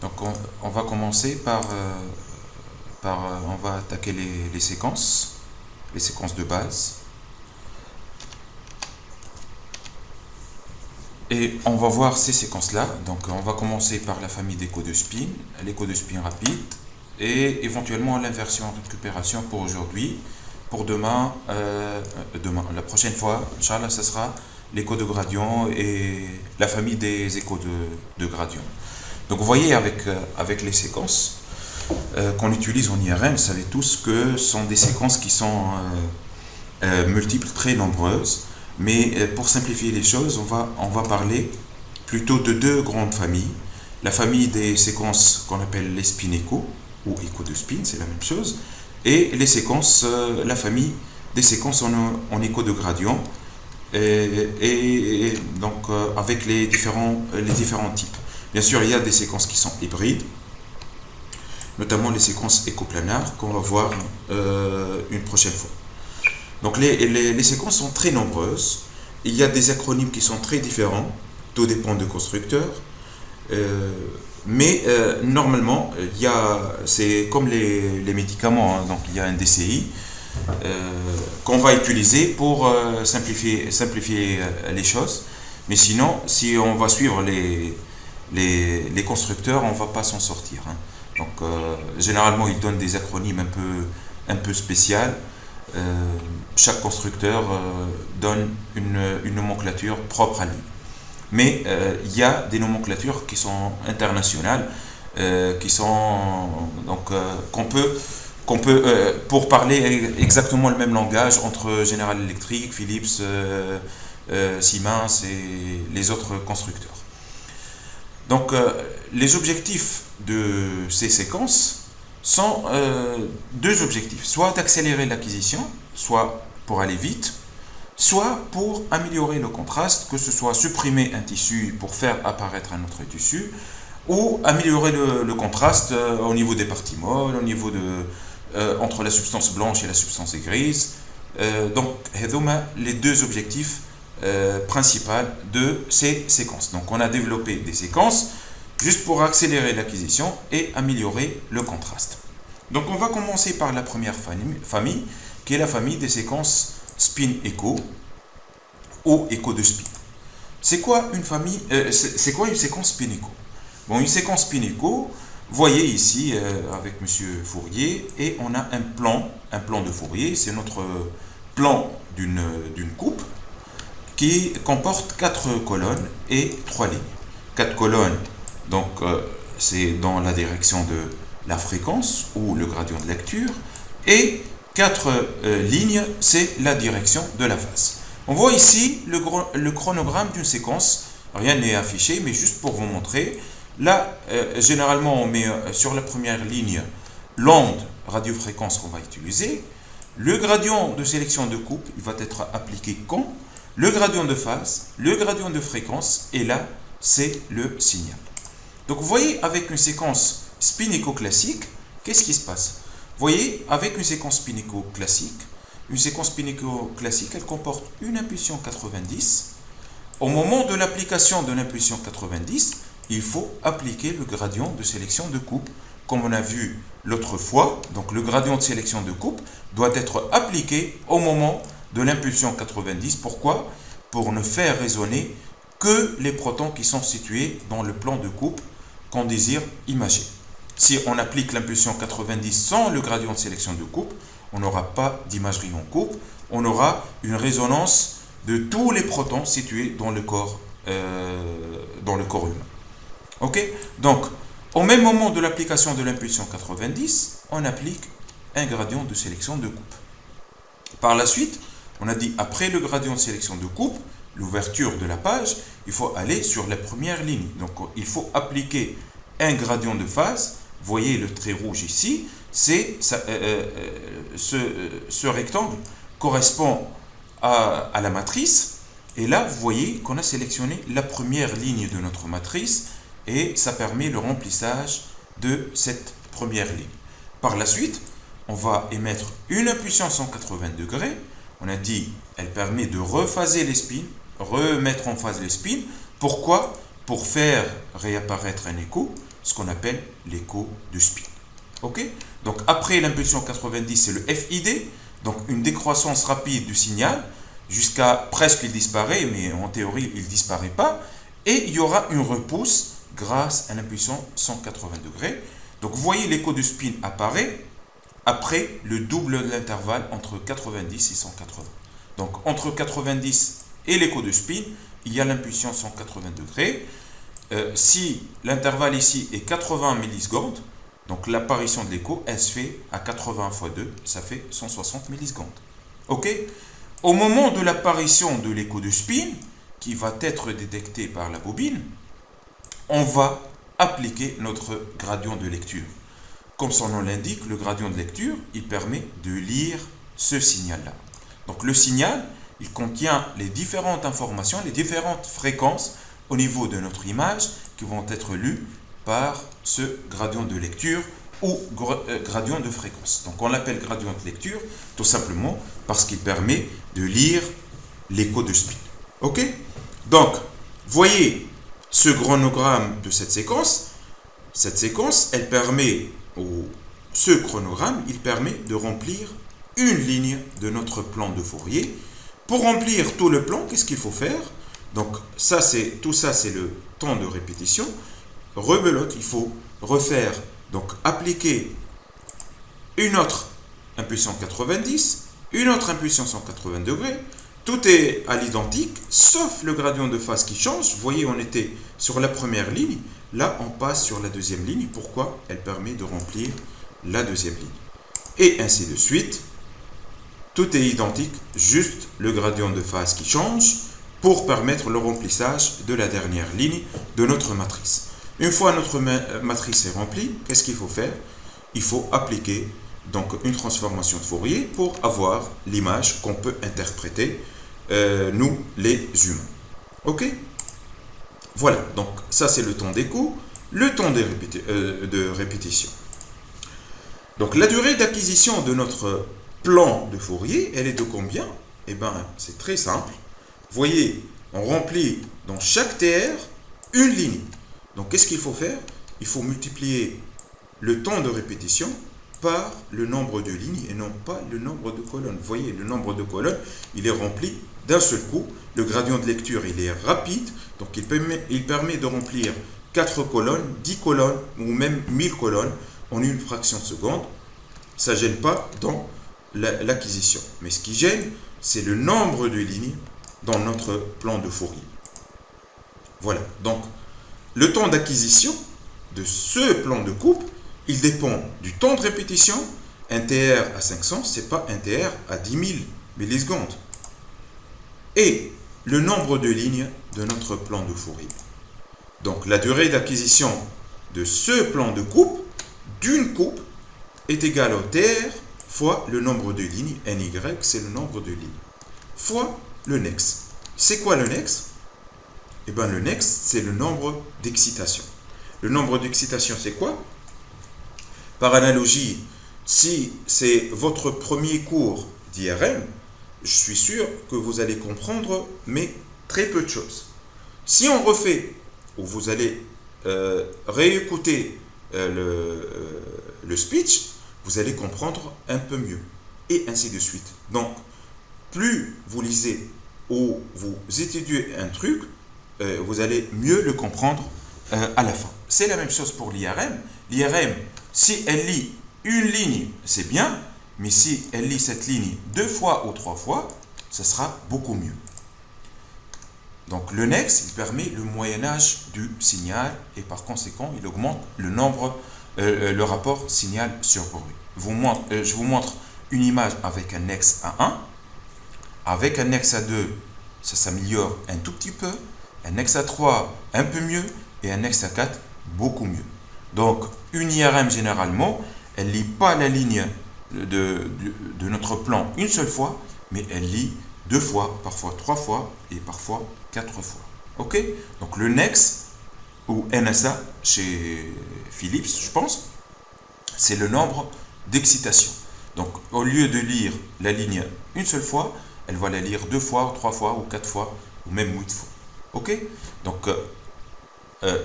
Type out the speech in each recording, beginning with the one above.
Donc on va commencer on va attaquer les séquences de base. Et on va voir ces séquences-là. Donc on va commencer par la famille d'écho de spin, l'écho de spin rapide, et éventuellement l'inversion en récupération pour aujourd'hui. Pour demain, la prochaine fois, Inch'Allah, ce sera l'écho de gradient et la famille des échos de gradient. Donc vous voyez avec les séquences qu'on utilise en IRM, vous savez tous que ce sont des séquences qui sont multiples, très nombreuses. Mais pour simplifier les choses, on va parler plutôt de deux grandes familles. La famille des séquences qu'on appelle les spin écho, ou écho de spin, c'est la même chose, et les séquences, la famille des séquences en écho de gradient, et donc avec les différents types. Bien sûr, il y a des séquences qui sont hybrides, notamment les séquences écoplanaires qu'on va voir une prochaine fois. Donc les séquences sont très nombreuses. Il y a des acronymes qui sont très différents. Tout dépend du constructeur. Mais normalement, c'est comme les médicaments. Hein. Donc il y a un DCI qu'on va utiliser pour simplifier les choses. Mais sinon, si on va suivre les constructeurs, on ne va pas s'en sortir. Hein. Donc généralement, ils donnent des acronymes un peu spéciaux. Chaque constructeur donne une nomenclature propre à lui. Mais il y a des nomenclatures qui sont internationales, qui sont donc qu'on peut pour parler exactement le même langage entre General Electric, Philips, Siemens et les autres constructeurs. Donc les objectifs de ces séquences sont deux objectifs, soit d'accélérer l'acquisition, soit pour aller vite, soit pour améliorer le contraste, que ce soit supprimer un tissu pour faire apparaître un autre tissu, ou améliorer le contraste au niveau des parties molles, au niveau entre la substance blanche et la substance grise. Donc, les deux objectifs principaux de ces séquences. Donc, on a développé des séquences juste pour accélérer l'acquisition et améliorer le contraste. Donc on va commencer par la première famille, qui est la famille des séquences spin-écho ou écho de spin. C'est quoi une séquence spin-écho? Bon, une séquence spin-écho, voyez ici avec Monsieur Fourier, et on a un plan de Fourier, c'est notre plan d'une coupe qui comporte 4 colonnes et 3 lignes. 4 colonnes, donc c'est dans la direction de la fréquence ou le gradient de lecture, et 4 lignes, c'est la direction de la phase. On voit ici le chronogramme d'une séquence, rien n'est affiché, mais juste pour vous montrer. Là, généralement, on met sur la première ligne l'onde radiofréquence qu'on va utiliser. Le gradient de sélection de coupe, il va être appliqué quand? Le gradient de phase, le gradient de fréquence, et là, c'est le signal. Donc, vous voyez, avec une séquence spin-écho classique, qu'est-ce qui se passe? Vous voyez, avec une séquence spin-écho classique, elle comporte une impulsion 90. Au moment de l'application de l'impulsion 90, il faut appliquer le gradient de sélection de coupe, comme on a vu l'autre fois. Donc le gradient de sélection de coupe doit être appliqué au moment de l'impulsion 90. Pourquoi? Pour ne faire résonner que les protons qui sont situés dans le plan de coupe qu'on désire imager. Si on applique l'impulsion 90 sans le gradient de sélection de coupe, on n'aura pas d'imagerie en coupe, on aura une résonance de tous les protons situés dans le corps humain. Ok? Donc, au même moment de l'application de l'impulsion 90, on applique un gradient de sélection de coupe. Par la suite, on a dit après le gradient de sélection de coupe, l'ouverture de la page, il faut aller sur la première ligne. Donc, il faut appliquer un gradient de phase. Vous voyez le trait rouge ici, ce rectangle correspond à la matrice. Et là, vous voyez qu'on a sélectionné la première ligne de notre matrice et ça permet le remplissage de cette première ligne. Par la suite, on va émettre une impulsion 180 degrés. On a dit, elle permet de rephaser les spins, remettre en phase les spins. Pourquoi? pour faire réapparaître un écho, ce qu'on appelle l'écho de spin. Ok? Donc après l'impulsion 90, c'est le FID, donc une décroissance rapide du signal, jusqu'à presque il disparaît, mais en théorie il ne disparaît pas, et il y aura une repousse grâce à l'impulsion 180 degrés. Donc vous voyez l'écho de spin apparaît après le double de l'intervalle entre 90 et 180. Donc entre 90 et l'écho de spin, il y a l'impulsion 180 degrés. Si l'intervalle ici est 80 millisecondes, donc l'apparition de l'écho, elle se fait à 80 fois 2, ça fait 160 millisecondes. Ok? Au moment de l'apparition de l'écho de spin, qui va être détecté par la bobine, on va appliquer notre gradient de lecture. Comme son nom l'indique, le gradient de lecture, il permet de lire ce signal-là. Donc le signal, il contient les différentes informations, les différentes fréquences au niveau de notre image qui vont être lues par ce gradient de lecture ou gradient de fréquence. Donc on l'appelle gradient de lecture tout simplement parce qu'il permet de lire l'écho de spin. Ok? Donc, voyez ce chronogramme de cette séquence. Cette séquence, elle permet, ce chronogramme, il permet de remplir une ligne de notre plan de Fourier. Pour remplir tout le plan, qu'est-ce qu'il faut faire? Donc, tout ça, c'est le temps de répétition. Rebelote, il faut refaire, donc appliquer une autre impulsion 90, une autre impulsion 180 degrés. Tout est à l'identique, sauf le gradient de phase qui change. Vous voyez, on était sur la première ligne. Là, on passe sur la deuxième ligne. Pourquoi? Elle permet de remplir la deuxième ligne. Et ainsi de suite. Tout est identique, juste le gradient de phase qui change pour permettre le remplissage de la dernière ligne de notre matrice. Une fois notre matrice est remplie, qu'est-ce qu'il faut faire? Il faut appliquer donc une transformation de Fourier pour avoir l'image qu'on peut interpréter, nous les humains. Ok? Voilà, donc ça c'est le temps d'écho, le temps de répétition. Donc la durée d'acquisition de notre plan de Fourier, elle est de combien? Eh bien, c'est très simple. Vous voyez, on remplit dans chaque TR une ligne. Donc qu'est-ce qu'il faut faire? Il faut multiplier le temps de répétition par le nombre de lignes et non pas le nombre de colonnes. Vous voyez, le nombre de colonnes, il est rempli d'un seul coup. Le gradient de lecture, il est rapide, donc il permet de remplir 4 colonnes, 10 colonnes ou même 1000 colonnes en une fraction de seconde. Ça ne gêne pas dans l'acquisition. Mais ce qui gêne, c'est le nombre de lignes dans notre plan de Fourier. Voilà, donc le temps d'acquisition de ce plan de coupe, il dépend du temps de répétition. Un TR à 500, ce n'est pas un TR à 10 000 millisecondes. Et le nombre de lignes de notre plan de Fourier. Donc la durée d'acquisition de ce plan de coupe, d'une coupe, est égale au TR fois le nombre de lignes, NY, c'est le nombre de lignes, fois le nex. C'est quoi le nex? Eh bien le nex, c'est le nombre d'excitation. Le nombre d'excitation, c'est quoi? Par analogie, si c'est votre premier cours d'IRM, je suis sûr que vous allez comprendre, mais très peu de choses. Si on refait, ou vous allez réécouter le speech, vous allez comprendre un peu mieux, et ainsi de suite. Donc, plus vous lisez ou vous étudiez un truc, vous allez mieux le comprendre à la fin. C'est la même chose pour l'IRM. L'IRM, si elle lit une ligne, c'est bien, mais si elle lit cette ligne 2 fois ou 3 fois, ce sera beaucoup mieux. Donc le nex, il permet le moyennage du signal et par conséquent, il augmente le rapport signal sur bruit. Je vous montre une image avec un nex à 1. Avec un nex à 2, ça s'améliore un tout petit peu. Un nex à 3, un peu mieux. Et un nex à 4, beaucoup mieux. Donc, une IRM, généralement, elle ne lit pas la ligne de notre plan une seule fois, mais elle lit 2 fois, parfois 3 fois, et parfois 4 fois. Ok? Donc, le nex, ou NSA, chez Philips, je pense, c'est le nombre d'excitation. Donc, au lieu de lire la ligne une seule fois, elle va la lire 2 fois, ou 3 fois, ou 4 fois, ou même 8 fois. Ok? Donc,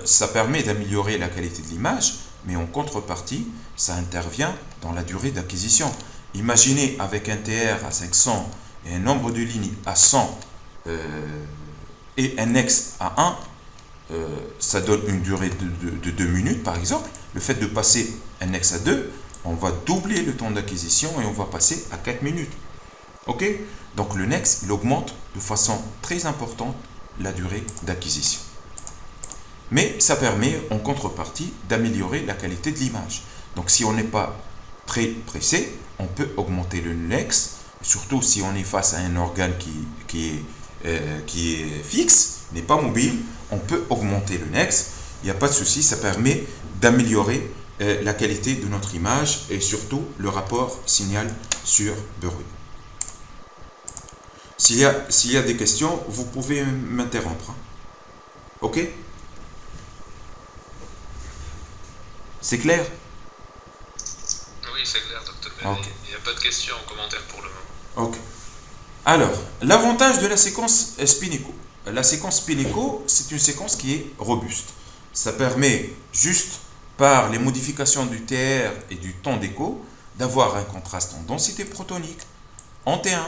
ça permet d'améliorer la qualité de l'image, mais en contrepartie, ça intervient dans la durée d'acquisition. Imaginez avec un TR à 500 et un nombre de lignes à 100 et un X à 1, ça donne une durée de 2 minutes par exemple. Le fait de passer un X à 2, on va doubler le temps d'acquisition et on va passer à 4 minutes. Ok? Donc le Nex, il augmente de façon très importante la durée d'acquisition. Mais ça permet en contrepartie d'améliorer la qualité de l'image. Donc si on n'est pas très pressé, on peut augmenter le Nex, surtout si on est face à un organe qui est fixe, n'est pas mobile, on peut augmenter le Nex, il n'y a pas de souci, ça permet d'améliorer la qualité de notre image et surtout le rapport signal sur bruit. S'il y a des questions, vous pouvez m'interrompre. Ok? C'est clair? Oui, c'est clair, docteur. Okay. Il n'y a pas de questions en commentaire pour le moment. Ok. Alors, l'avantage de la séquence Spinnaker. La séquence Spinnaker, c'est une séquence qui est robuste. Ça permet juste par les modifications du TR et du temps d'écho d'avoir un contraste en densité protonique, en T1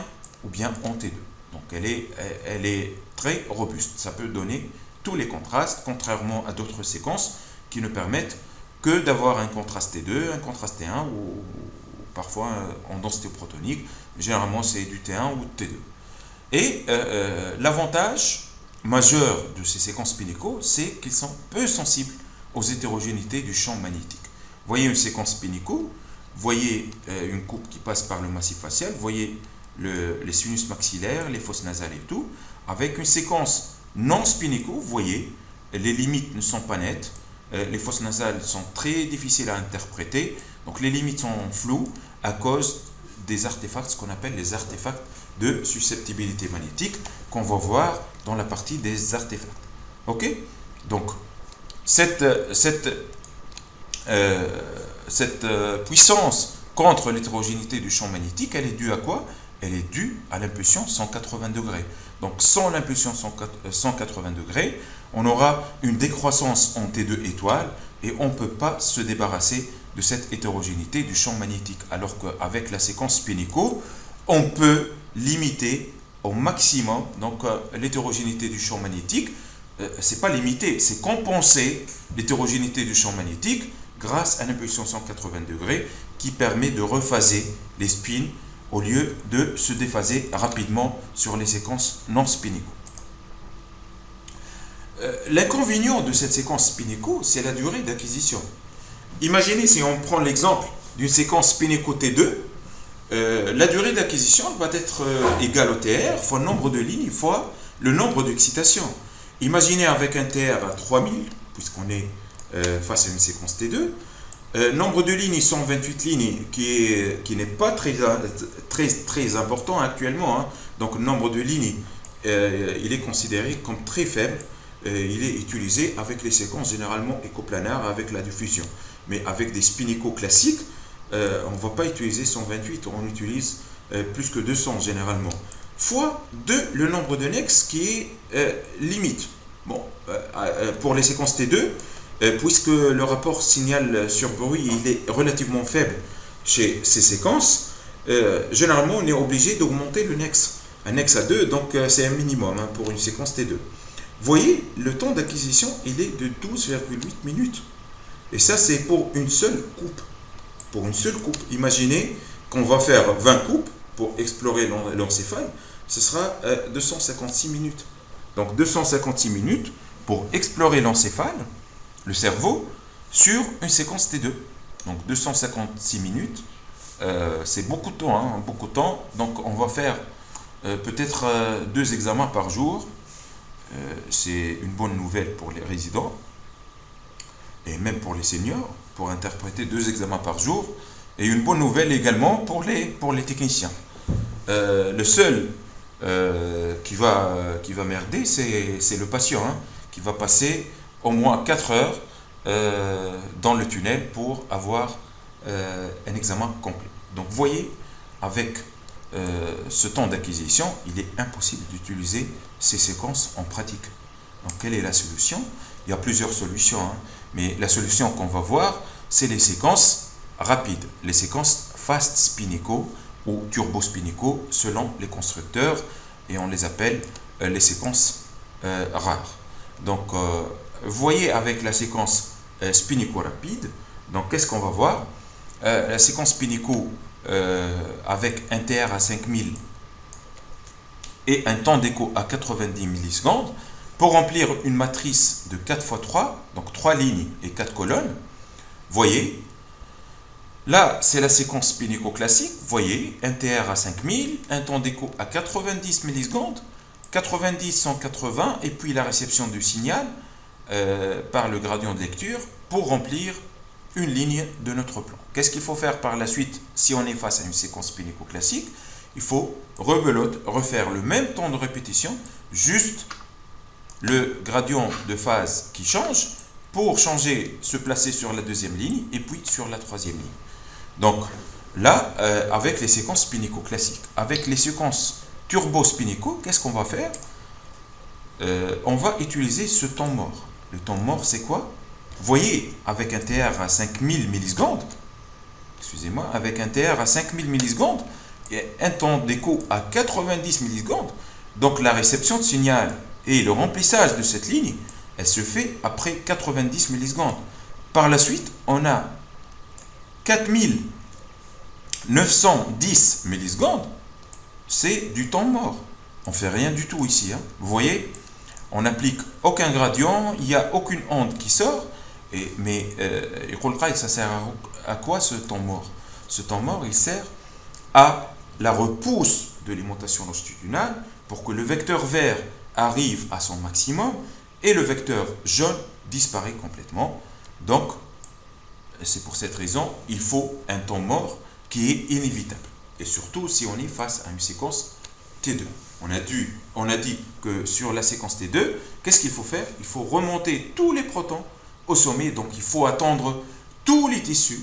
ou bien en T2. Donc elle est très robuste. Ça peut donner tous les contrastes, contrairement à d'autres séquences qui ne permettent que d'avoir un contraste T2, un contraste T1 ou parfois en densité protonique. Généralement c'est du T1 ou T2. Et l'avantage majeur de ces séquences Spinnaker, c'est qu'ils sont peu sensibles aux hétérogénéités du champ magnétique. Vous voyez une séquence Spinnaker, vous voyez une coupe qui passe par le massif facial, vous voyez les sinus maxillaires, les fosses nasales et tout. Avec une séquence non Spinnaker, vous voyez, les limites ne sont pas nettes, les fosses nasales sont très difficiles à interpréter, donc les limites sont floues à cause des artefacts, ce qu'on appelle les artefacts de susceptibilité magnétique, qu'on va voir dans la partie des artefacts. Ok? Donc, cette puissance contre l'hétérogénéité du champ magnétique, elle est due à quoi? Elle est due à l'impulsion 180 degrés. Donc, sans l'impulsion 180 degrés, on aura une décroissance en T2 étoile et on ne peut pas se débarrasser de cette hétérogénéité du champ magnétique. Alors qu'avec la séquence Spinnaker, on peut limiter au maximum donc l'hétérogénéité du champ magnétique. C'est pas limiter, c'est compenser l'hétérogénéité du champ magnétique grâce à l'impulsion 180 degrés qui permet de rephaser les spins au lieu de se déphaser rapidement sur les séquences non Spinnaker. L'inconvénient de cette séquence Spinnaker, c'est la durée d'acquisition. Imaginez si on prend l'exemple d'une séquence Spinnaker T2, la durée d'acquisition va être égale au TR fois le nombre de lignes fois le nombre d'excitations. Imaginez avec un TR à 3000, puisqu'on est face à une séquence T2, nombre de lignes, 128 lignes, qui n'est pas très important actuellement. Hein. Donc le nombre de lignes, il est considéré comme très faible. Il est utilisé avec les séquences généralement écoplanaires avec la diffusion. Mais avec des Spinnaker classiques, on ne va pas utiliser 128, on utilise plus que 200 généralement. Fois 2 le nombre de Nex qui est limite. Bon, pour les séquences T2, puisque le rapport signal sur bruit il est relativement faible chez ces séquences, généralement on est obligé d'augmenter le Nex. Un Nex à 2, donc c'est un minimum hein, pour une séquence T2. Vous voyez, le temps d'acquisition il est de 12,8 minutes. Et ça c'est pour une seule coupe. Pour une seule coupe. Imaginez qu'on va faire 20 coupes pour explorer l'encéphale, ce sera 256 minutes. Donc 256 minutes pour explorer l'encéphale, le cerveau, sur une séquence T2. Donc 256 minutes, c'est beaucoup de temps, hein, beaucoup de temps. Donc on va faire peut-être 2 examens par jour. C'est une bonne nouvelle pour les résidents et même pour les seniors, pour interpréter 2 examens par jour, et une bonne nouvelle également pour les techniciens. Le seul qui va merder, c'est le patient, hein, qui va passer au moins 4 heures dans le tunnel pour avoir un examen complet. Donc vous voyez, avec ce temps d'acquisition, il est impossible d'utiliser ces séquences en pratique. Donc quelle est la solution? Il y a plusieurs solutions, hein, mais la solution qu'on va voir, c'est les séquences rapides, les séquences fast spin echo ou turbo spin echo selon les constructeurs, et on les appelle les séquences rares. Donc, vous voyez avec la séquence spin echo rapide, donc qu'est-ce qu'on va voir? La séquence spin echo avec un TR à 5000 et un temps d'écho à 90 millisecondes, pour remplir une matrice de 4 x 3, donc 3 lignes et 4 colonnes, voyez, là c'est la séquence spin echo classique, voyez, un TR à 5000, un temps d'écho à 90 millisecondes, 90, 180, et puis la réception du signal par le gradient de lecture pour remplir une ligne de notre plan. Qu'est-ce qu'il faut faire par la suite si on est face à une séquence spin echo classique? Il faut rebelote, refaire le même temps de répétition, juste le gradient de phase qui change pour changer, se placer sur la deuxième ligne et puis sur la troisième ligne. Donc là, avec les séquences spin echo classiques, avec les séquences turbo spin echo, qu'est-ce qu'on va faire? On va utiliser ce temps mort. Le temps mort, c'est quoi? Vous voyez, avec un TR à 5000 millisecondes, excusez-moi, avec un TR à 5000 millisecondes, et un temps d'écho à 90 millisecondes, donc la réception de signal et le remplissage de cette ligne, elle se fait après 90 millisecondes. Par la suite, on a 4910 millisecondes, c'est du temps mort. On ne fait rien du tout ici. Hein. Vous voyez, on n'applique aucun gradient, il n'y a aucune onde qui sort, mais ça sert à quoi ce temps mort? Ce temps mort, il sert à la repousse de l'aimantation longitudinale pour que le vecteur vert arrive à son maximum et le vecteur jaune disparaît complètement. Donc, c'est pour cette raison, il faut un temps mort qui est inévitable. Et surtout si on est face à une séquence T2. On a dit que sur la séquence T2, qu'est-ce qu'il faut faire? Il faut remonter tous les protons au sommet. Donc, il faut attendre tous les tissus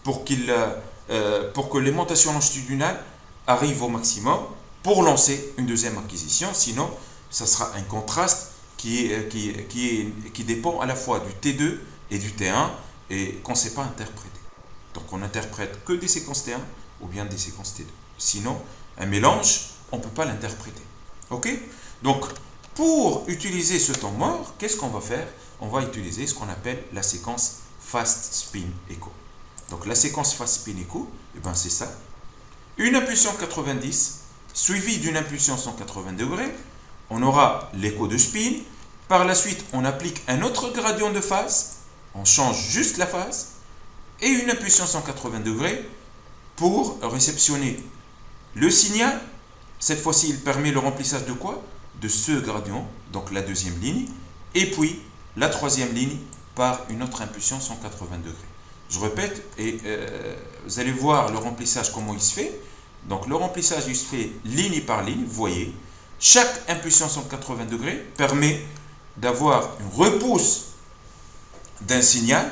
pour que l'aimantation longitudinale arrive au maximum pour lancer une deuxième acquisition. Sinon, ça sera un contraste qui dépend à la fois du T2 et du T1 et qu'on ne sait pas interpréter. Donc, on n'interprète que des séquences T1 ou bien des séquences T2. Sinon, un mélange, on ne peut pas l'interpréter. Ok? Donc, pour utiliser ce temps mort, qu'est-ce qu'on va faire? On va utiliser ce qu'on appelle la séquence fast spin echo. Donc, la séquence fast spin echo, c'est ça. Une impulsion 90 suivie d'une impulsion 180 degrés. On aura l'écho de spin. Par la suite, on applique un autre gradient de phase. On change juste la phase. Et une impulsion 180 degrés pour réceptionner le signal. Cette fois-ci, il permet le remplissage de quoi? De ce gradient, donc la deuxième ligne. Et puis, la troisième ligne par une autre impulsion 180 degrés. Je répète, et vous allez voir le remplissage, comment il se fait. Donc, le remplissage, il se fait ligne par ligne. Vous voyez, chaque impulsion 180 degrés permet d'avoir une repousse d'un signal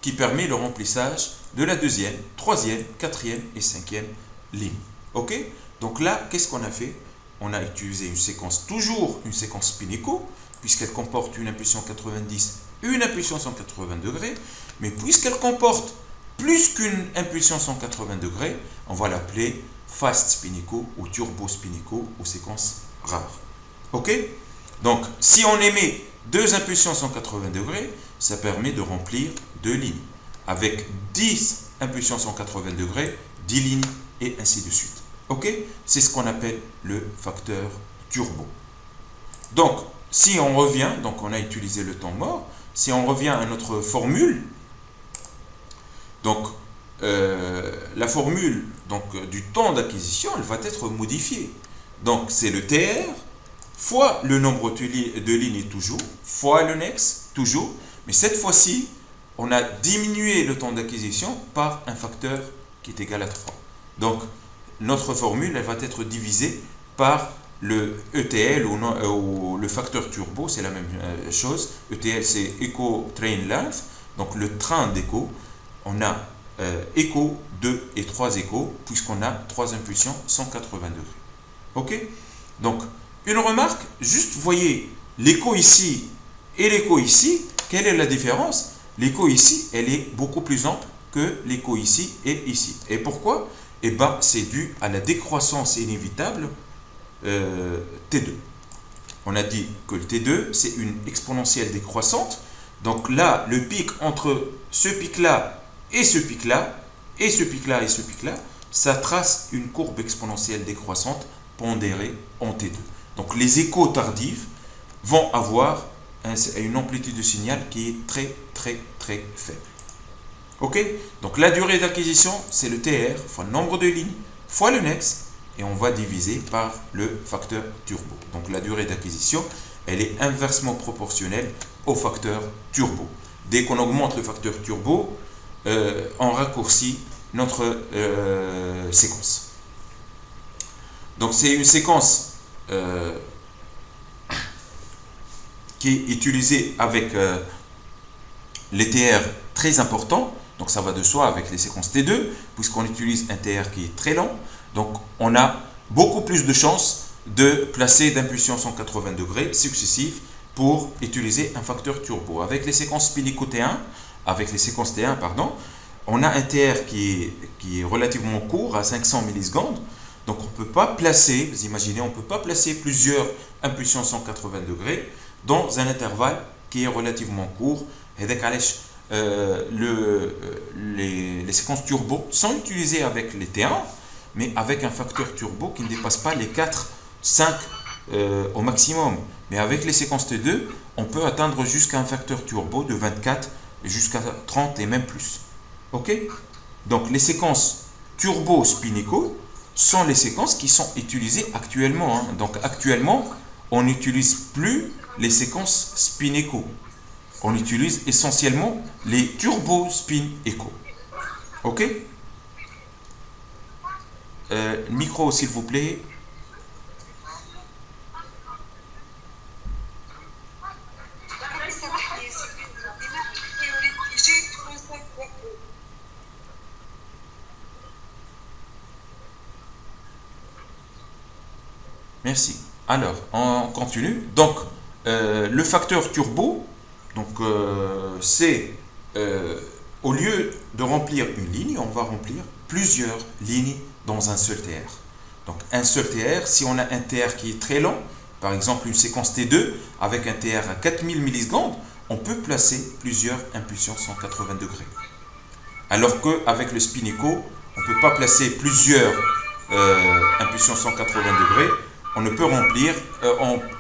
qui permet le remplissage de la deuxième, troisième, quatrième et cinquième ligne. Ok? Donc là, qu'est-ce qu'on a fait? On a utilisé une séquence, toujours une séquence spin echo, puisqu'elle comporte une impulsion 90, une impulsion 180 degrés, mais puisqu'elle comporte plus qu'une impulsion 180 degrés, on va l'appeler fast spin echo ou turbo spin echo ou séquence rare. Ok? Donc, si on émet deux impulsions 180 degrés, ça permet de remplir deux lignes. Avec 10 impulsions 180 degrés, 10 lignes et ainsi de suite. Ok? C'est ce qu'on appelle le facteur turbo. Donc, si on revient, donc on a utilisé le temps mort, si on revient à notre formule, donc la formule du temps d'acquisition, elle va être modifiée. Donc, c'est le TR fois le nombre de lignes toujours, fois le nex, toujours, mais cette fois-ci, on a diminué le temps d'acquisition par un facteur qui est égal à 3. Donc, notre formule, elle va être divisée par le ETL ou le facteur turbo, c'est la même chose. ETL, c'est Echo Train Length, donc le train d'écho. On a écho, 2 et 3 échos, puisqu'on a 3 impulsions 180 degrés. Ok? Donc, une remarque, juste, vous voyez, l'écho ici Et l'écho ici, quelle est la différence? L'écho ici, elle est beaucoup plus ample que l'écho ici et ici. Et pourquoi? Eh bien, c'est dû à la décroissance inévitable T2. On a dit que le T2, c'est une exponentielle décroissante. Donc là, le pic entre ce pic-là et ce pic-là, et ce pic-là et ce pic-là, ça trace une courbe exponentielle décroissante pondérée en T2. Donc les échos tardifs vont avoir une amplitude de signal qui est très faible. Ok? Donc la durée d'acquisition, c'est le TR fois le nombre de lignes fois le nex, et on va diviser par le facteur turbo. Donc la durée d'acquisition, elle est inversement proportionnelle au facteur turbo. Dès qu'on augmente le facteur turbo, on raccourcit notre séquence. Donc c'est une séquence qui est utilisée avec les TR très importants. Donc ça va de soi avec les séquences T2, puisqu'on utilise un TR qui est très lent. Donc on a beaucoup plus de chances de placer d'impulsion 180 degrés successifs pour utiliser un facteur turbo. Avec les séquences spinico T1, pardon, on a un TR qui est relativement court, à 500 millisecondes. Donc on ne peut pas placer, vous imaginez, on ne peut pas placer plusieurs impulsions 180 degrés dans un intervalle qui est relativement court. Et donc, les séquences turbo sont utilisées avec les T1, mais avec un facteur turbo qui ne dépasse pas les 4, 5 au maximum. Mais avec les séquences T2, on peut atteindre jusqu'à un facteur turbo de 24 jusqu'à 30 et même plus. Ok? Donc les séquences turbo spinico sont les séquences qui sont utilisées actuellement. Hein. Donc actuellement, on n'utilise plus les séquences spin-echo. On utilise essentiellement les turbo spin-echo. Ok? Micro, s'il vous plaît. Merci. Alors, on continue. Donc, le facteur turbo, donc, c'est au lieu de remplir une ligne, on va remplir plusieurs lignes dans un seul TR. Donc, un seul TR, si on a un TR qui est très long, par exemple une séquence T2 avec un TR à 4000 millisecondes, on peut placer plusieurs impulsions 180 degrés. Alors qu'avec le spin-echo, on ne peut pas placer plusieurs impulsions 180 degrés. On ne peut remplir,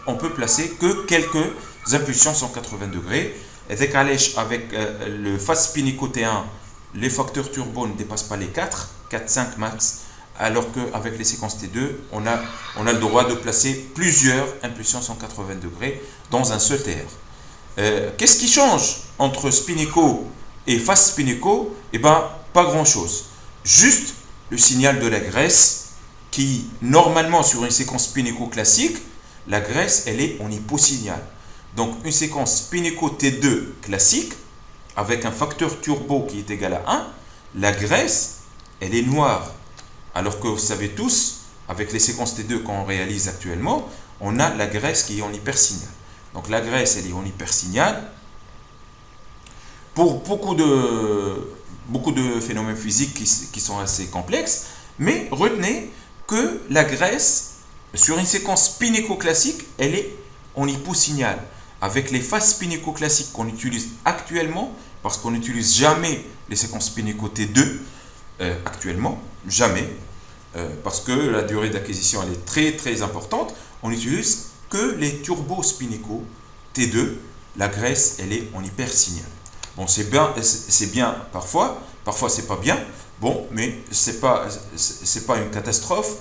on peut placer que quelques impulsions 180 degrés. Et décalage avec le phase spin-echo T1, les facteurs turbo ne dépassent pas les 4, 5 max, alors qu'avec les séquences T2, on a le droit de placer plusieurs impulsions 180 degrés dans un seul TR. Qu'est-ce qui change entre spin-echo et phase spin-echo? Eh bien, pas grand-chose. Juste le signal de la graisse qui, normalement, sur une séquence spin-echo classique, la graisse, elle est en hyposignal. Donc, une séquence spin-echo T2 classique, avec un facteur turbo qui est égal à 1, la graisse, elle est noire. Alors que vous savez tous, avec les séquences T2 qu'on réalise actuellement, on a la graisse qui est en hypersignal. Donc, la graisse, elle est en hypersignal. Pour beaucoup de phénomènes physiques qui sont assez complexes, mais retenez que la graisse, sur une séquence spin-echo classique, elle est en hyposignal. Avec les phases spin-echo classiques qu'on utilise actuellement, parce qu'on n'utilise jamais les séquences spin-echo T2 actuellement, jamais, parce que la durée d'acquisition elle est très importante, on n'utilise que les turbo spin-echo T2, la graisse elle est en hypersignal. Bon, c'est bien parfois c'est pas bien, bon, mais c'est pas une catastrophe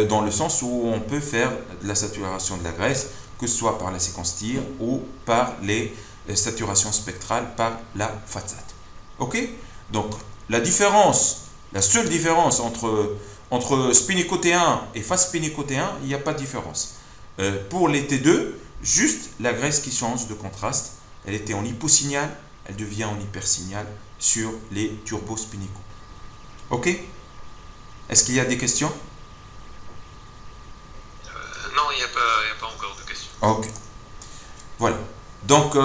dans le sens où on peut faire de la saturation de la graisse, que ce soit par la séquence TIR ou par les saturations spectrales par la FATSAT. Ok? Donc, la seule différence entre spin-echo T1 et phase spin-echo T1, il n'y a pas de différence. Pour les T2, juste la graisse qui change de contraste. Elle était en hyposignal, elle devient en hypersignal sur les turbo spin-echo. Ok? Est-ce qu'il y a des questions? Non, il n'y a pas encore de questions. Ok. Voilà. Donc,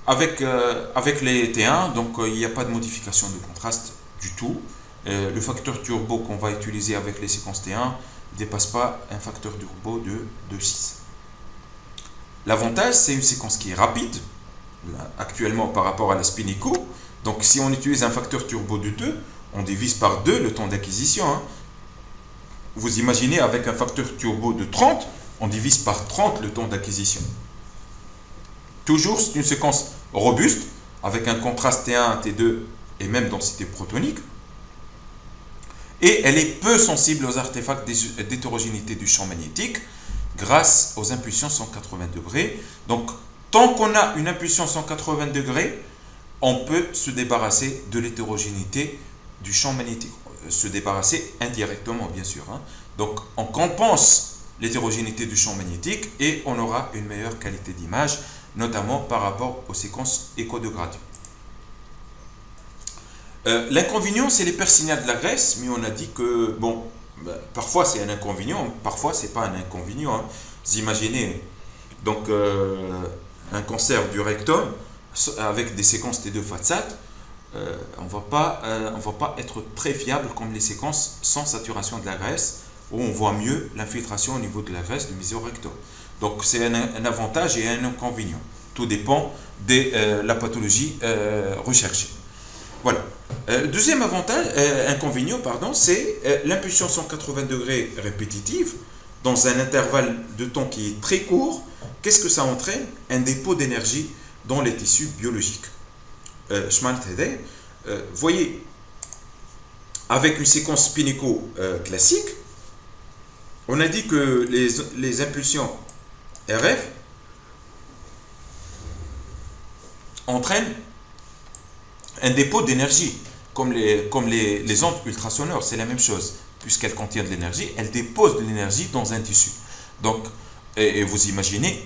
avec les T1, donc, il n'y a pas de modification de contraste du tout. Le facteur turbo qu'on va utiliser avec les séquences T1 ne dépasse pas un facteur turbo de 6. L'avantage, c'est une séquence qui est rapide, actuellement par rapport à la Spin-Echo. Donc si on utilise un facteur turbo de 2, on divise par 2 le temps d'acquisition. Vous imaginez, avec un facteur turbo de 30, on divise par 30 le temps d'acquisition. Toujours, c'est une séquence robuste, avec un contraste T1, T2 et même densité protonique. Et elle est peu sensible aux artefacts d'hétérogénéité du champ magnétique grâce aux impulsions 180 degrés. Donc, tant qu'on a une impulsion 180 degrés, on peut se débarrasser de l'hétérogénéité du champ magnétique. Se débarrasser indirectement, bien sûr. Donc, on compense l'hétérogénéité du champ magnétique et on aura une meilleure qualité d'image, notamment par rapport aux séquences écho de gradient. L'inconvénient, c'est l'hypersignal de la graisse, mais on a dit que, bon, parfois c'est un inconvénient, parfois c'est pas un inconvénient. Vous imaginez, donc, un cancer du rectum avec des séquences T2 FATSAT, on va pas être très fiable comme les séquences sans saturation de la graisse, où on voit mieux l'infiltration au niveau de la graisse du mésorectum. Donc c'est un avantage et un inconvénient. Tout dépend de la pathologie recherchée. Voilà. Deuxième inconvénient, c'est l'impulsion 180 degrés répétitive dans un intervalle de temps qui est très court. Qu'est-ce que ça entraîne? Un dépôt d'énergie dans les tissus biologiques. Voyez, avec une séquence Spin-Echo classique, on a dit que les impulsions RF entraînent un dépôt d'énergie, comme les ondes ultrasonores, c'est la même chose. Puisqu'elles contiennent de l'énergie, elles déposent de l'énergie dans un tissu. Donc, et vous imaginez,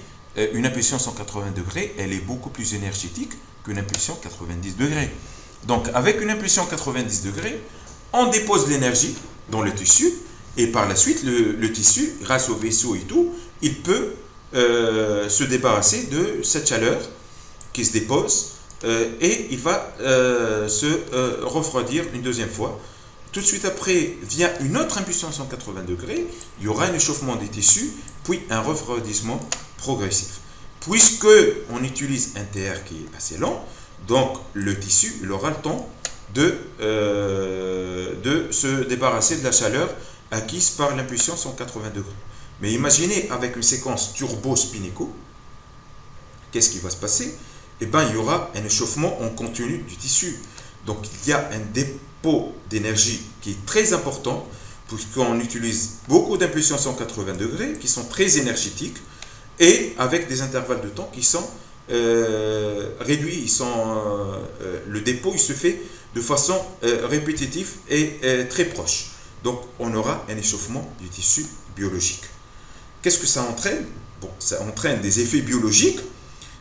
une impulsion 180 degrés, elle est beaucoup plus énergétique qu'une impulsion 90 degrés. Donc, avec une impulsion 90 degrés, on dépose de l'énergie dans le tissu, et par la suite, le tissu, grâce au vaisseau et tout, il peut se débarrasser de cette chaleur qui se dépose, et il va se refroidir une deuxième fois. Tout de suite après vient une autre impulsion 180 degrés, il y aura un échauffement des tissus, puis un refroidissement progressif. Puisque on utilise un TR qui est assez lent, donc le tissu il aura le temps de se débarrasser de la chaleur acquise par l'impulsion 180 degrés. Mais imaginez avec une séquence turbo-Spin-Echo, qu'est-ce qui va se passer? Eh bien, il y aura un échauffement en continu du tissu. Donc, il y a un dépôt d'énergie qui est très important, puisqu'on utilise beaucoup d'impulsions 180 degrés, qui sont très énergétiques, et avec des intervalles de temps qui sont réduits. Le dépôt il se fait de façon répétitive et très proche. Donc, on aura un échauffement du tissu biologique. Qu'est-ce que ça entraîne? Bon, ça entraîne des effets biologiques.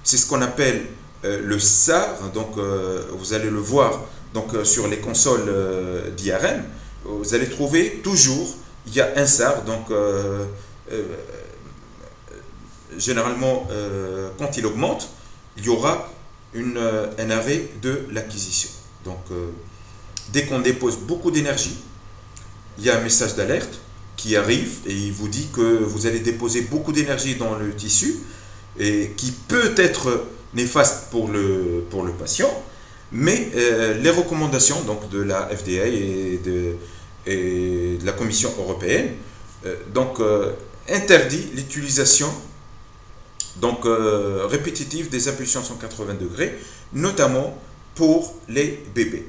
C'est ce qu'on appelle le SAR, donc vous allez le voir donc, sur les consoles d'IRM, vous allez trouver toujours, il y a un SAR, donc généralement quand il augmente, il y aura un arrêt de l'acquisition. Donc dès qu'on dépose beaucoup d'énergie, il y a un message d'alerte qui arrive et il vous dit que vous allez déposer beaucoup d'énergie dans le tissu et qui peut être néfaste pour le patient, mais les recommandations donc, de la FDA et de la Commission européenne interdit l'utilisation répétitive des impulsions 180 degrés, notamment pour les bébés.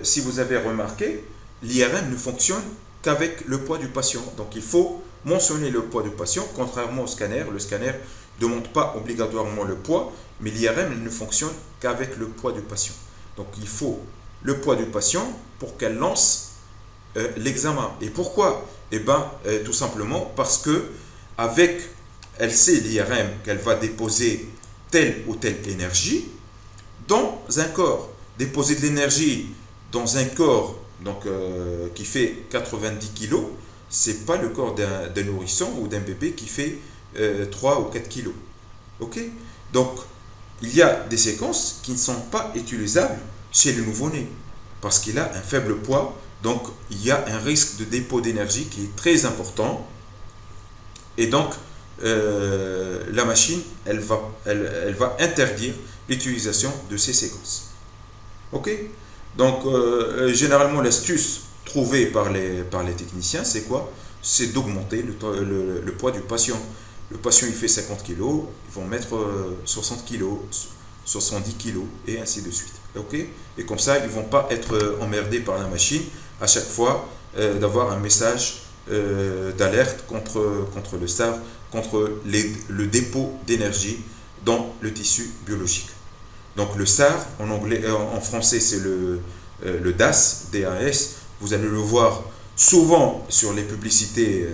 Si vous avez remarqué, l'IRM ne fonctionne qu'avec le poids du patient. Donc il faut mentionner le poids du patient, contrairement au scanner. Le scanner ne demande pas obligatoirement le poids, mais l'IRM ne fonctionne qu'avec le poids du patient. Donc il faut le poids du patient pour qu'elle lance l'examen. Et pourquoi? Eh bien, tout simplement parce que elle sait l'IRM qu'elle va déposer telle ou telle énergie dans un corps. Déposer de l'énergie dans un corps qui fait 90 kg, ce n'est pas le corps d'un nourrisson ou d'un bébé qui fait 3 ou 4 kg. Ok? Donc, il y a des séquences qui ne sont pas utilisables chez le nouveau-né parce qu'il a un faible poids. Donc, il y a un risque de dépôt d'énergie qui est très important. Et donc, la machine, elle va interdire l'utilisation de ces séquences. Ok? Donc, généralement, l'astuce trouvée par les techniciens, c'est quoi? C'est d'augmenter le poids du patient. Le patient, il fait 50 kg, ils vont mettre 60 kg, 70 kg, et ainsi de suite. Ok? Et comme ça, ils ne vont pas être emmerdés par la machine à chaque fois d'avoir un message d'alerte contre le SAR, contre le dépôt d'énergie dans le tissu biologique. Donc le SAR, en français, c'est le DAS, DAS. Vous allez le voir souvent sur les publicités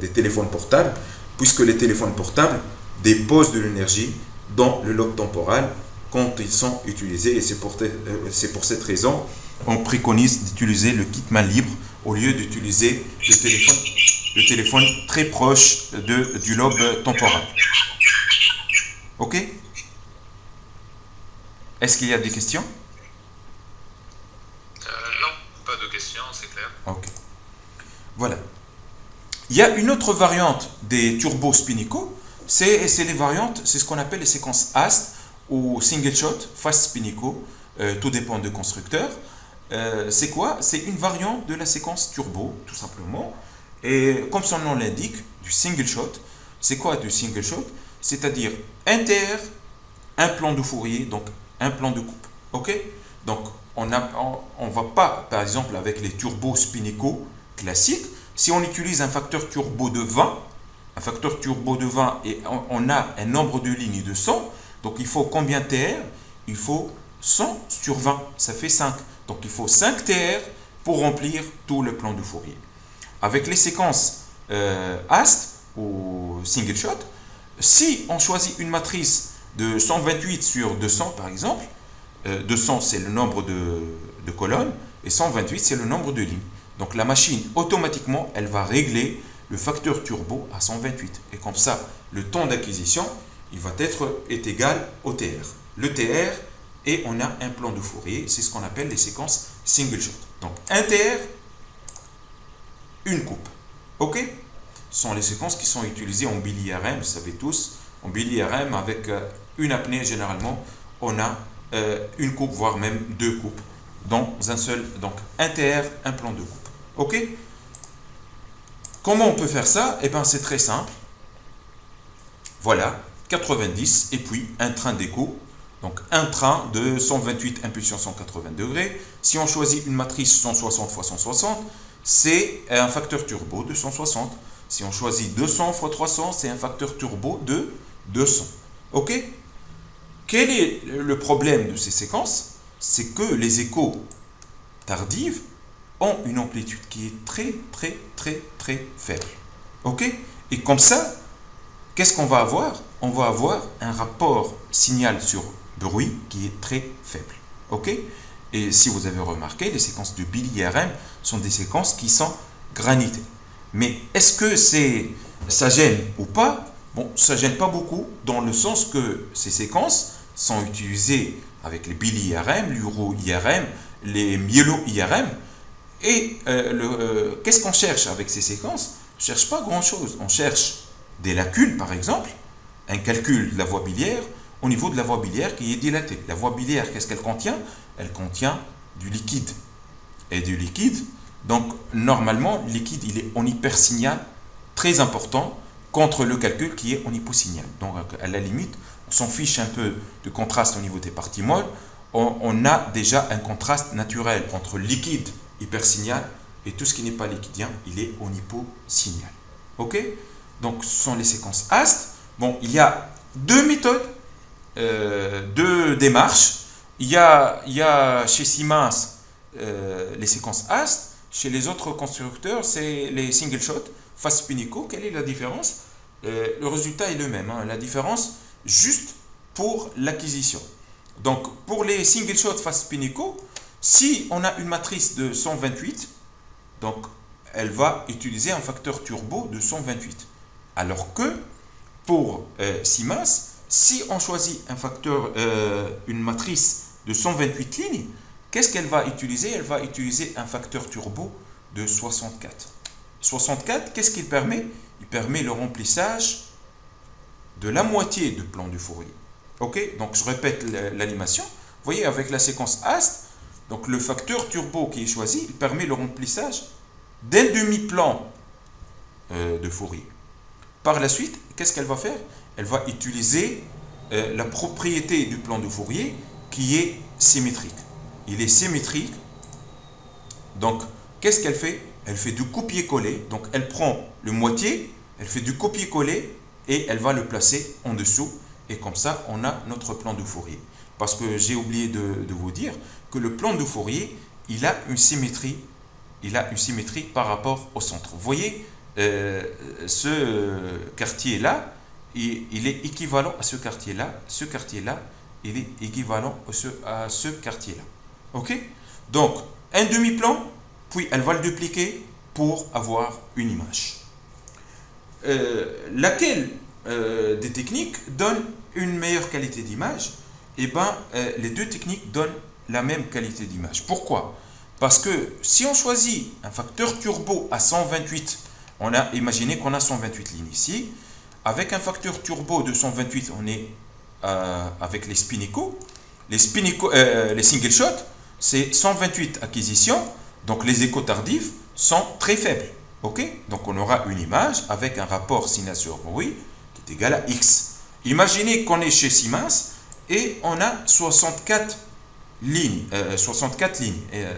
des téléphones portables, puisque les téléphones portables déposent de l'énergie dans le lobe temporal quand ils sont utilisés. Et c'est pour cette raison on préconise d'utiliser le kit main libre au lieu d'utiliser le téléphone très proche du lobe temporal. Ok? Est-ce qu'il y a des questions? Non, pas de questions, c'est clair. Ok. Voilà. Il y a une autre variante des turbospinicaux, c'est ce qu'on appelle les séquences AST ou single shot, fast spinico, tout dépend du constructeur. C'est quoi? C'est une variante de la séquence turbo, tout simplement. Et comme son nom l'indique, du single shot. C'est quoi du single shot? C'est-à-dire un plan de Fourier, donc un plan de coupe. Ok? Donc on va pas, par exemple, avec les turbos spinicaux classiques, si on utilise un facteur turbo de 20, et on a un nombre de lignes de 100, donc il faut combien TR? Il faut 100 sur 20, ça fait 5. Donc il faut 5 TR pour remplir tout le plan de Fourier. Avec les séquences AST ou single shot, si on choisit une matrice de 128 sur 200 par exemple, 200 c'est le nombre de colonnes et 128 c'est le nombre de lignes. Donc la machine automatiquement elle va régler le facteur turbo à 128 et comme ça le temps d'acquisition il va est égal au TR. Le TR et on a un plan de Fourier, c'est ce qu'on appelle les séquences single shot. Donc un TR, une coupe. Ok? Ce sont les séquences qui sont utilisées en BILI-RM, vous savez tous. En BILI-RM, avec une apnée, généralement, on a une coupe, voire même deux coupes, dans un seul. Donc un TR, un plan de coupe. Ok? Comment on peut faire ça? Eh bien, c'est très simple. Voilà, 90 et puis un train d'écho. Donc un train de 128 impulsion 180 degrés. Si on choisit une matrice 160 x 160, c'est un facteur turbo de 160. Si on choisit 200 x 300, c'est un facteur turbo de 200. Ok? Quel est le problème de ces séquences? C'est que les échos tardives ont une amplitude qui est très faible. Ok? Et comme ça, qu'est-ce qu'on va avoir? On va avoir un rapport signal sur bruit qui est très faible. Ok? Et si vous avez remarqué, les séquences de BILI-RM sont des séquences qui sont granitées. Mais est-ce que ça gêne ou pas? Bon, ça gêne pas beaucoup dans le sens que ces séquences sont utilisées avec les BILI-IRM, l'Uro-IRM, les Myelo-IRM. Et qu'est-ce qu'on cherche avec ces séquences? On ne cherche pas grand-chose. On cherche des lacunes, par exemple, un calcul de la voie biliaire au niveau de la voie biliaire qui est dilatée. La voie biliaire, qu'est-ce qu'elle contient? Elle contient du liquide. Et du liquide, donc normalement, le liquide, il est en hypersignal très important contre le calcul qui est en hyposignal. Donc à la limite, on s'en fiche un peu de contraste au niveau des parties molles. On a déjà un contraste naturel entre liquide hypersignal et tout ce qui n'est pas liquidien, il est en hyposignal. Ok? Donc ce sont les séquences AST. Bon, il y a deux méthodes, deux démarches. Il y a chez Siemens les séquences AST. Chez les autres constructeurs, c'est les single shot, fast spinico. Quelle est la différence? Le résultat est le même. Hein. La différence, juste pour l'acquisition. Donc, pour les single shot fast spinico, si on a une matrice de 128, donc elle va utiliser un facteur turbo de 128. Alors que pour Siemens, si on choisit un facteur, une matrice de 128 lignes, qu'est-ce qu'elle va utiliser? Elle va utiliser un facteur turbo de 64. 64, qu'est-ce qu'il permet? Il permet le remplissage de la moitié du plan de Fourier. Ok, donc je répète l'animation. Vous voyez, avec la séquence AST, donc le facteur turbo qui est choisi, il permet le remplissage d'un demi-plan de Fourier. Par la suite, qu'est-ce qu'elle va faire? Elle va utiliser la propriété du plan de Fourier qui est symétrique. Il est symétrique. Donc, qu'est-ce qu'elle fait? Elle fait du copier-coller. Donc, elle prend le moitié, elle fait du copier-coller et elle va le placer en dessous. Et comme ça, on a notre plan de Fourier. Parce que j'ai oublié de vous dire que le plan de Fourier, il a une symétrie. Il a une symétrie par rapport au centre. Vous voyez, ce quartier-là, il est équivalent à ce quartier-là. Ce quartier-là, il est équivalent à ce quartier-là. Ok? Donc, un demi-plan, puis elle va le dupliquer pour avoir une image. Laquelle des techniques donne une meilleure qualité d'image? Eh bien, les deux techniques donnent la même qualité d'image. Pourquoi? Parce que si on choisit un facteur turbo à 128, on a imaginé qu'on a 128 lignes ici. Avec un facteur turbo de 128, on est avec les spin-echo. Les single shot, c'est 128 acquisitions. Donc les échos tardifs sont très faibles. Ok? Donc on aura une image avec un rapport signal-sur-bruit qui est égal à X. Imaginez qu'on est chez Siemens et on a 64 lignes.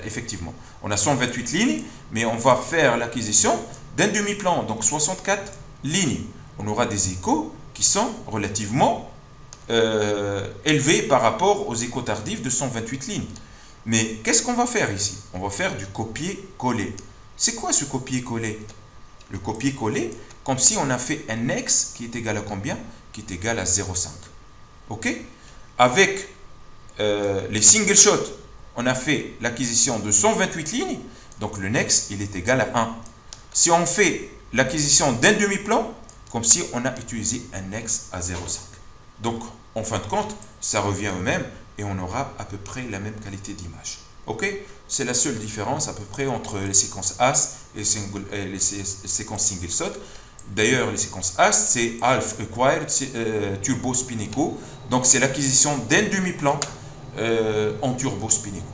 Effectivement. On a 128 lignes, mais on va faire l'acquisition d'un demi-plan, donc 64 lignes. On aura des échos qui sont relativement élevés par rapport aux échos tardifs de 128 lignes. Mais qu'est-ce qu'on va faire ici? On va faire du copier-coller. C'est quoi ce copier-coller? Le copier-coller, comme si on a fait un X qui est égal à combien? Qui est égal à 0,5. Ok? Avec les single shots, on a fait l'acquisition de 128 lignes, donc le next, il est égal à 1. Si on fait l'acquisition d'un demi-plan, comme si on a utilisé un next à 0,5. Donc, en fin de compte, ça revient au même et on aura à peu près la même qualité d'image. Ok? C'est la seule différence à peu près entre les séquences AS et les séquences single shot. D'ailleurs, les séquences AS, c'est Half Acquired Turbo Spin Echo. Donc, c'est l'acquisition d'un demi-plan en turbo spin echo.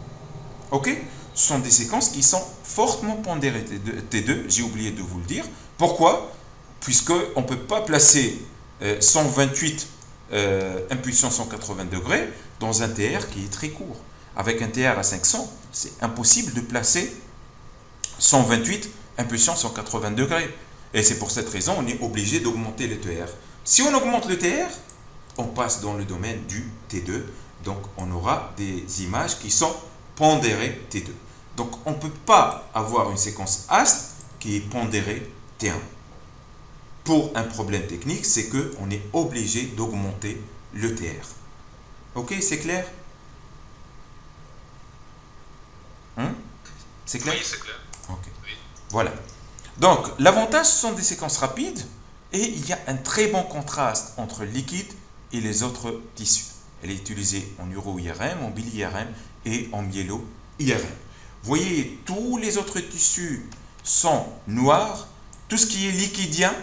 Ok? Ce sont des séquences qui sont fortement pondérées T2. J'ai oublié de vous le dire. Pourquoi? Puisqu'on ne peut pas placer 128 impulsion 180 degrés dans un TR qui est très court. Avec un TR à 500, c'est impossible de placer 128 impulsion 180 degrés. Et c'est pour cette raison on est obligé d'augmenter le TR. Si on augmente le TR, on passe dans le domaine du T2. Donc on aura des images qui sont pondérées T2. Donc on ne peut pas avoir une séquence AST qui est pondérée T1. Pour un problème technique, c'est qu'on est obligé d'augmenter le TR. Ok, c'est clair? C'est clair? Oui, c'est clair. Ok. Oui. Voilà. Donc, l'avantage, ce sont des séquences rapides et il y a un très bon contraste entre le liquide et les autres tissus. Elle est utilisée en uro-IRM, en bili-IRM et en myélo-IRM. Vous voyez, tous les autres tissus sont noirs. Tout ce qui est liquidien,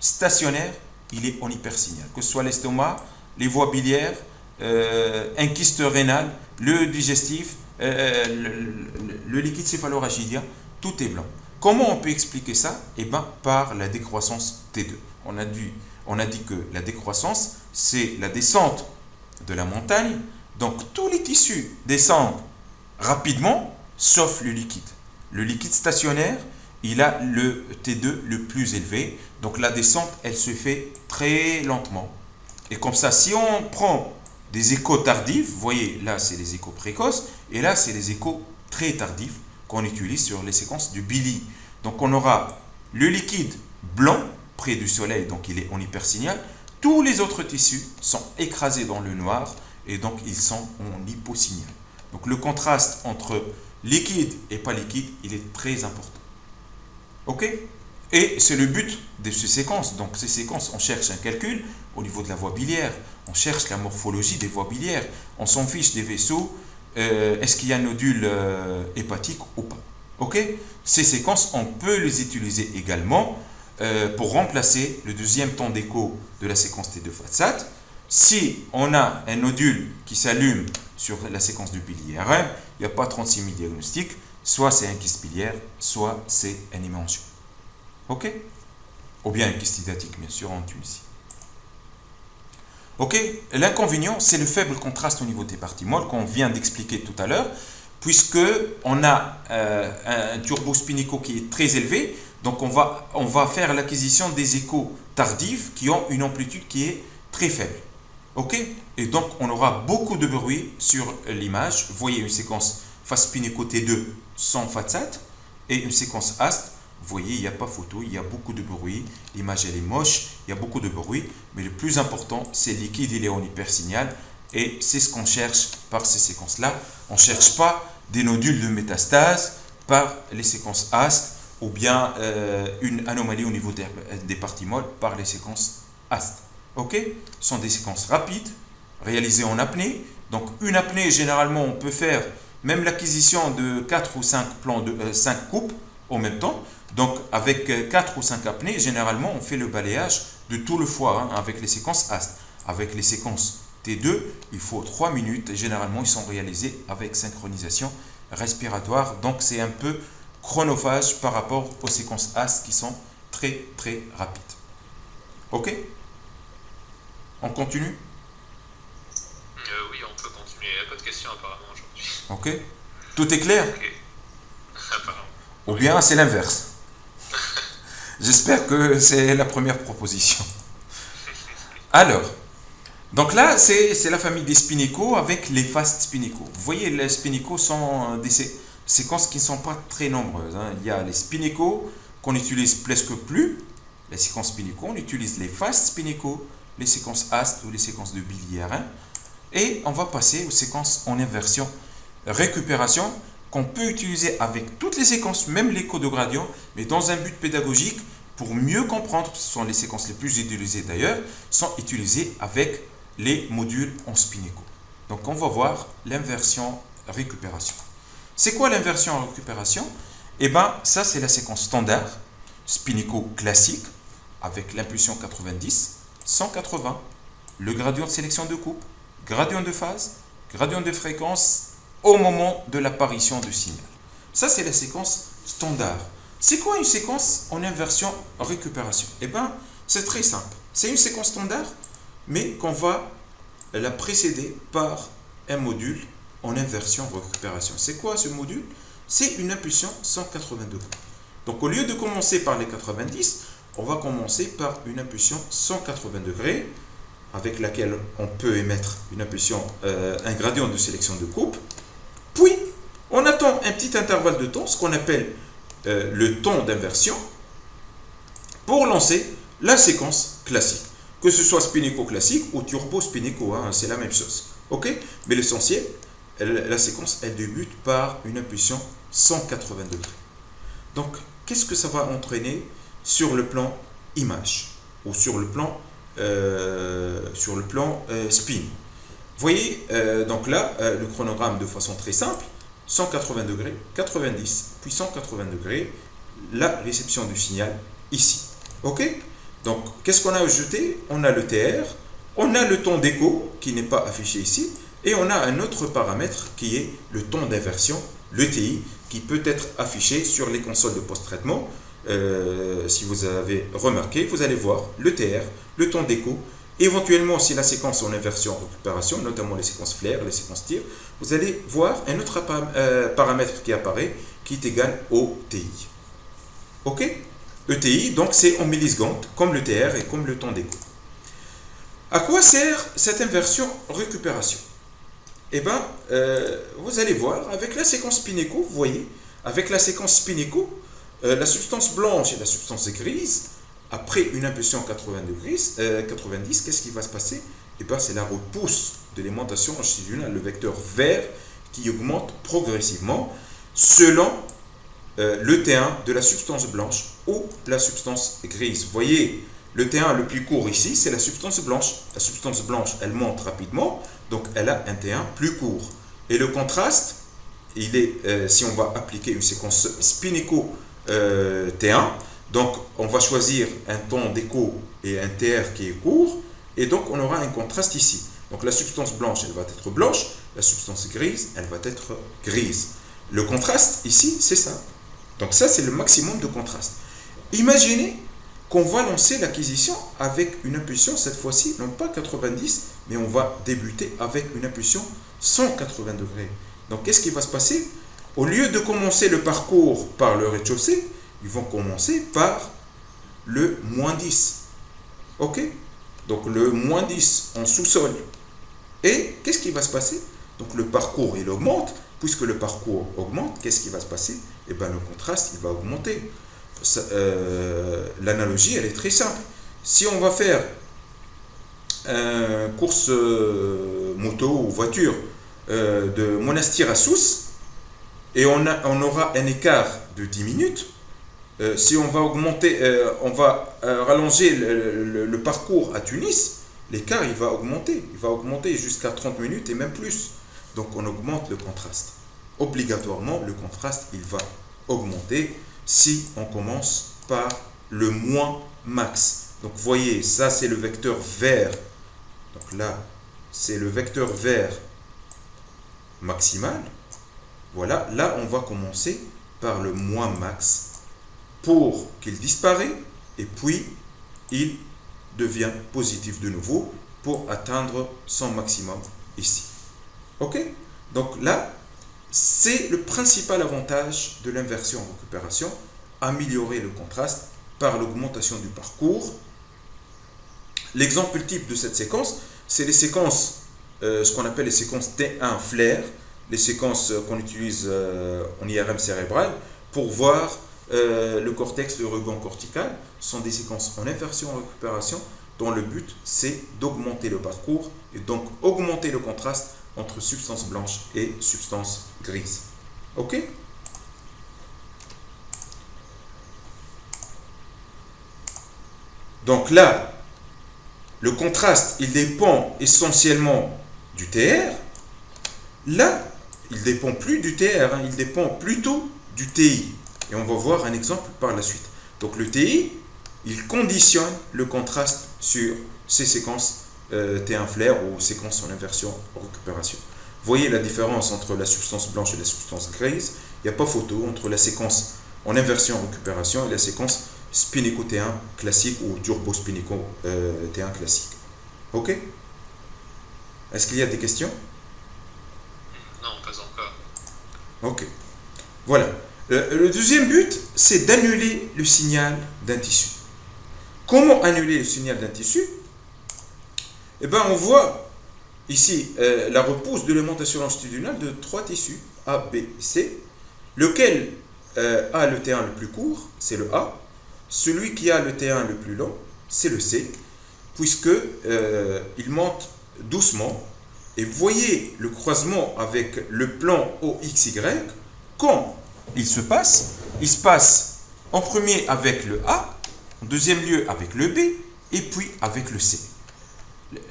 stationnaire, il est en hypersignal. Que ce soit l'estomac, les voies biliaires, un kyste rénal, le digestif, le liquide céphalorachidien, tout est blanc. Comment on peut expliquer ça? Eh bien, par la décroissance T2. On a dit que la décroissance, c'est la descente de la montagne. Donc, tous les tissus descendent rapidement, sauf le liquide. Le liquide stationnaire, il a le T2 le plus élevé. Donc, la descente, elle se fait très lentement. Et comme ça, si on prend des échos tardifs, vous voyez, là, c'est les échos précoces, et là, c'est les échos très tardifs qu'on utilise sur les séquences du Billy. Donc, on aura le liquide blanc près du soleil, donc il est en hypersignal. Tous les autres tissus sont écrasés dans le noir, et donc ils sont en hyposignal. Donc, le contraste entre liquide et pas liquide, il est très important. Ok? Et c'est le but de ces séquences. Donc ces séquences, on cherche un calcul au niveau de la voie biliaire, on cherche la morphologie des voies biliaires, on s'en fiche des vaisseaux, est-ce qu'il y a un nodule hépatique ou pas. Ok. Ces séquences, on peut les utiliser également pour remplacer le deuxième temps d'écho de la séquence T2 FATSAT. Si on a un nodule qui s'allume sur la séquence du pilier RM, il n'y a pas 36 000 diagnostics, soit c'est un kyste biliaire, soit c'est un hémangiome. Ok. Ou bien une kyste hydatique, bien sûr, en Tunisie. Ok. L'inconvénient, c'est le faible contraste au niveau des parties molles qu'on vient d'expliquer tout à l'heure, puisque on a un turbospinico qui est très élevé, donc on va faire l'acquisition des échos tardifs qui ont une amplitude qui est très faible. Ok. Et donc on aura beaucoup de bruit sur l'image. Vous voyez une séquence face spinico T2 sans FATSAT et une séquence AST. Vous voyez, il n'y a pas photo, il y a beaucoup de bruit. L'image, elle est moche, il y a beaucoup de bruit. Mais le plus important, c'est liquide, il est en hypersignal. Et c'est ce qu'on cherche par ces séquences-là. On ne cherche pas des nodules de métastase par les séquences AST ou bien une anomalie au niveau des parties molles par les séquences AST. Ok. Ce sont des séquences rapides, réalisées en apnée. Donc, une apnée, généralement, on peut faire même l'acquisition de 4 ou 5 plans de 5 coupes en même temps. Donc, avec 4 ou 5 apnées, généralement, on fait le balayage de tout le foie avec les séquences AST. Avec les séquences T2, il faut 3 minutes et généralement, ils sont réalisés avec synchronisation respiratoire. Donc, c'est un peu chronophage par rapport aux séquences AST qui sont très, très rapides. Ok. On continue? Oui, on peut continuer. Il n'y a pas de questions apparemment aujourd'hui. Ok. Tout est clair? Okay. Apparemment. Ou bien c'est l'inverse. J'espère que c'est la première proposition. Alors, donc là, c'est la famille des spinicaux avec les fast spinicaux. Vous voyez, les spinicaux sont des séquences qui ne sont pas très nombreuses. Il y a les spinicaux qu'on utilise presque plus. Les séquences spinicaux, on utilise les fast spinicaux, les séquences AST ou les séquences de biliaire. Et on va passer aux séquences en inversion récupération qu'on peut utiliser avec toutes les séquences, même l'écho de gradient, mais dans un but pédagogique pour mieux comprendre, ce sont les séquences les plus utilisées d'ailleurs, sont utilisées avec les modules en spinico. Donc on va voir l'inversion récupération. C'est quoi l'inversion récupération? Eh bien, ça c'est la séquence standard, spinico classique, avec l'impulsion 90, 180, le gradient de sélection de coupe, gradient de phase, gradient de fréquence au moment de l'apparition du signal. Ça, c'est la séquence standard. C'est quoi une séquence en inversion récupération? Eh bien, c'est très simple. C'est une séquence standard, mais qu'on va la précéder par un module en inversion récupération. C'est quoi ce module? C'est une impulsion 180 degrés. Donc, au lieu de commencer par les 90, on va commencer par une impulsion 180 degrés avec laquelle on peut émettre une impulsion, un gradient de sélection de coupe. Puis, on attend un petit intervalle de temps, ce qu'on appelle le temps d'inversion, pour lancer la séquence classique. Que ce soit spinico classique ou turbo spinico, c'est la même chose. Ok? Mais l'essentiel, la séquence, elle débute par une impulsion 180 degrés. Donc, qu'est-ce que ça va entraîner sur le plan image ou sur le plan spin? Vous voyez, donc là, le chronogramme de façon très simple, 180 degrés, 90, puis 180 degrés, la réception du signal ici. Ok? Donc, qu'est-ce qu'on a ajouté? On a le TR, on a le temps d'écho qui n'est pas affiché ici, et on a un autre paramètre qui est le temps d'inversion, le TI, qui peut être affiché sur les consoles de post-traitement. Si vous avez remarqué, vous allez voir le TR, le temps d'écho, éventuellement si la séquence en inversion récupération, notamment les séquences flair, les séquences tir, vous allez voir un autre paramètre qui apparaît qui est égal au TI. Ok? Le TI, donc c'est en millisecondes, comme le TR et comme le temps d'écho. À quoi sert cette inversion récupération? Eh bien, vous allez voir, avec la séquence spin-écho, vous voyez, avec la séquence spin-écho, la substance blanche et la substance grise, après une impulsion 90, qu'est-ce qui va se passer? Eh bien, c'est la repousse de l'aimantation longitudinale, le vecteur vert qui augmente progressivement selon le T1 de la substance blanche ou la substance grise. Vous voyez, le T1 le plus court ici, c'est la substance blanche. La substance blanche, elle monte rapidement, donc elle a un T1 plus court. Et le contraste, il est, si on va appliquer une séquence spin-écho T1, donc on va choisir un temps d'écho et un TR qui est court, et donc on aura un contraste ici. Donc la substance blanche, elle va être blanche, la substance grise, elle va être grise. Le contraste ici, c'est ça. Donc ça, c'est le maximum de contraste. Imaginez qu'on va lancer l'acquisition avec une impulsion, cette fois-ci, non pas 90, mais on va débuter avec une impulsion 180 degrés. Donc qu'est-ce qui va se passer? Au lieu de commencer le parcours par le rez-de-chaussée, ils vont commencer par le moins 10. Ok? Donc le moins 10 en sous-sol. Et qu'est-ce qui va se passer? Donc le parcours, il augmente. Puisque le parcours augmente, qu'est-ce qui va se passer? Eh bien, le contraste, il va augmenter. L'analogie, elle est très simple. Si on va faire une course moto ou voiture de Monastir à Sousse, et on aura un écart de 10 minutes, si on va augmenter, on va rallonger le parcours à Tunis, l'écart, il va augmenter. Il va augmenter jusqu'à 30 minutes et même plus. Donc on augmente le contraste. Obligatoirement, le contraste, il va augmenter si on commence par le moins max. Donc vous voyez, ça c'est le vecteur vert. Donc là, c'est le vecteur vert maximal. Voilà, là on va commencer par le moins max pour qu'il disparaisse et puis il devient positif de nouveau pour atteindre son maximum ici. Ok? Donc là, c'est le principal avantage de l'inversion en récupération, améliorer le contraste par l'augmentation du parcours. L'exemple type de cette séquence, c'est les séquences, ce qu'on appelle les séquences T1 flair, les séquences qu'on utilise en IRM cérébral pour voir le cortex, le ruban cortical. Ce sont des séquences en inversion en récupération dont le but, c'est d'augmenter le parcours et donc augmenter le contraste entre substance blanche et substance grise. Ok? Donc là, le contraste, il dépend essentiellement du TR. Là, il ne dépend plus du TR, il dépend plutôt du TI. Et on va voir un exemple par la suite. Donc le TI, il conditionne le contraste sur ces séquences T1 flair ou séquences en inversion en récupération. Vous voyez la différence entre la substance blanche et la substance grise. Il n'y a pas photo entre la séquence en inversion en récupération et la séquence spin-écho T1 classique ou turbo spin-écho T1 classique. Ok? Est-ce qu'il y a des questions? Non, pas encore. Ok. Voilà. Le deuxième but, c'est d'annuler le signal d'un tissu. Comment annuler le signal d'un tissu? Eh bien, on voit ici la repousse de l'aimantation longitudinale de trois tissus, A, B et C. Lequel a le T1 le plus court, c'est le A. Celui qui a le T1 le plus long, c'est le C, puisque il monte doucement. Et vous voyez le croisement avec le plan OXY, quand il se passe en premier avec le A, en deuxième lieu avec le B, et puis avec le C.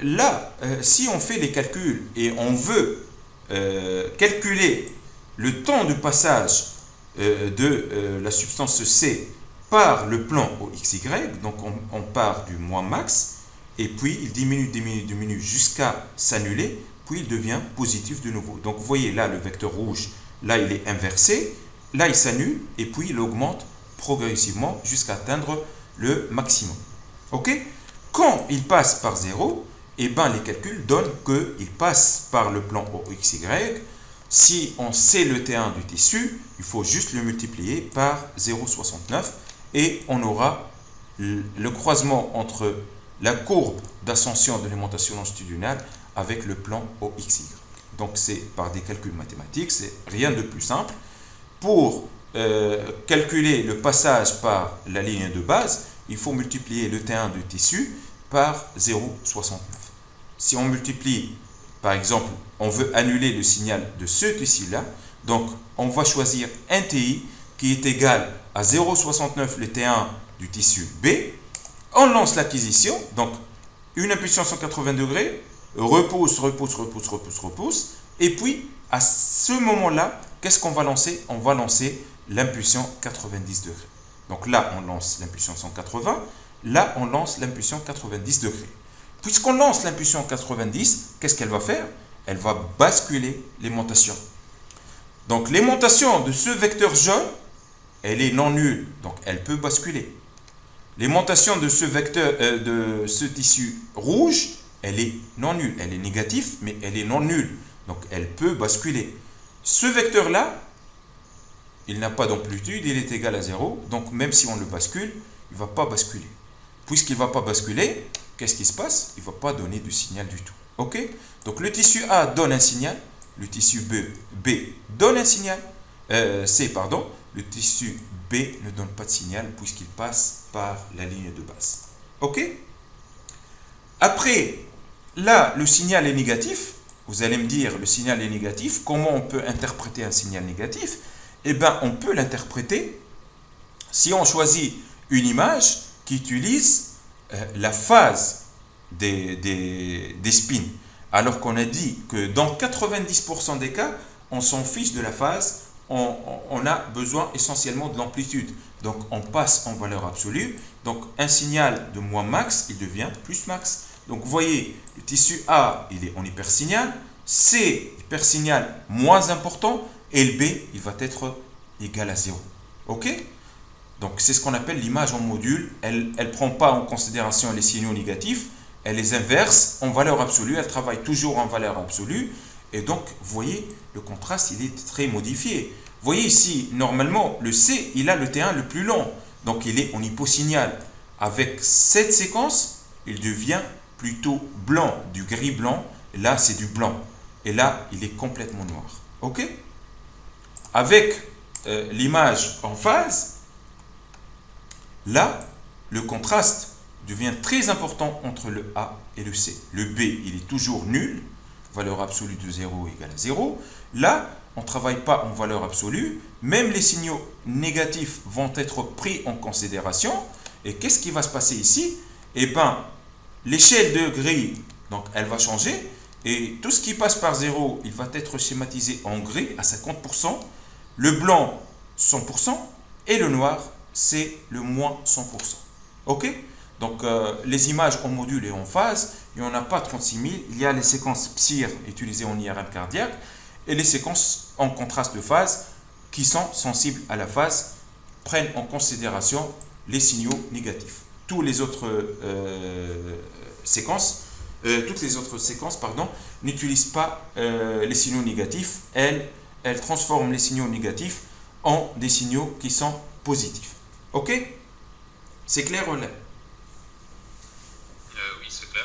Là, si on fait les calculs et on veut calculer le temps de passage de la substance C par le plan OXY, donc on part du moins max, et puis il diminue jusqu'à s'annuler, puis il devient positif de nouveau. Donc vous voyez là le vecteur rouge, là il est inversé, là il s'annule, et puis il augmente progressivement jusqu'à atteindre le maximum. Ok? Quand il passe par 0, eh ben, les calculs donnent qu'il passe par le plan OXY. Si on sait le T1 du tissu, il faut juste le multiplier par 0,69 et on aura le croisement entre la courbe d'ascension de l'aimantation longitudinale avec le plan OXY. Donc c'est par des calculs mathématiques, c'est rien de plus simple. Pour calculer le passage par la ligne de base, il faut multiplier le T1 du tissu par 0,69. Si on multiplie, par exemple, on veut annuler le signal de ce tissu-là, donc on va choisir un TI qui est égal à 0,69 le T1 du tissu B. On lance l'acquisition, donc une impulsion 180 degrés, repousse, et puis à ce moment-là, qu'est-ce qu'on va lancer? On va lancer l'impulsion 90 degrés. Donc là, on lance l'impulsion 180, là, on lance l'impulsion 90 degrés. Puisqu'on lance l'impulsion 90, qu'est-ce qu'elle va faire? Elle va basculer l'aimantation. Donc l'aimantation de ce vecteur jaune, elle est non nulle, donc elle peut basculer. L'aimantation de ce vecteur, de ce tissu rouge, elle est non nulle. Elle est négative, mais elle est non nulle. Donc elle peut basculer. Ce vecteur-là, il n'a pas d'amplitude, il est égal à 0. Donc même si on le bascule, il ne va pas basculer. Puisqu'il ne va pas basculer, qu'est-ce qui se passe? Il ne va pas donner de signal du tout. Ok? Donc le tissu A donne un signal, le tissu B donne un signal, C, pardon, le tissu B ne donne pas de signal puisqu'il passe par la ligne de base. Ok? Après, là, le signal est négatif. Vous allez me dire, le signal est négatif. Comment on peut interpréter un signal négatif? Eh bien, on peut l'interpréter si on choisit une image qui utilise la phase des spins. Alors qu'on a dit que dans 90% des cas, on s'en fiche de la phase, on a besoin essentiellement de l'amplitude. Donc on passe en valeur absolue. Donc un signal de moins max, il devient plus max. Donc vous voyez, le tissu A, il est en hypersignal, C, hypersignal moins important, et le B, il va être égal à 0. Ok? Donc c'est ce qu'on appelle l'image en module. Elle ne prend pas en considération les signaux négatifs, elle les inverse en valeur absolue, elle travaille toujours en valeur absolue. Et donc, vous voyez, le contraste, il est très modifié. Vous voyez ici, normalement, le C, il a le T1 le plus long. Donc, il est en hyposignal. Avec cette séquence, il devient plutôt blanc, du gris-blanc. Là, c'est du blanc. Et là, il est complètement noir. OK? Avec l'image en phase, là, le contraste devient très important entre le A et le C. Le B, il est toujours nul. Valeur absolue de 0 égale à 0. Là, on ne travaille pas en valeur absolue. Même les signaux négatifs vont être pris en considération. Et qu'est-ce qui va se passer ici? Eh bien, l'échelle de gris, donc elle va changer. Et tout ce qui passe par 0, il va être schématisé en gris à 50%. Le blanc, 100%. Et le noir, c'est le moins 100%. OK? Donc, les images en module et en phase, il n'y en a pas 36 000. Il y a les séquences PSIR utilisées en IRM cardiaque et les séquences en contraste de phase qui sont sensibles à la phase, prennent en considération les signaux négatifs. Toutes les autres séquences n'utilisent pas les signaux négatifs. Elles transforment les signaux négatifs en des signaux qui sont positifs. OK? C'est clair ou là? Oui, c'est clair.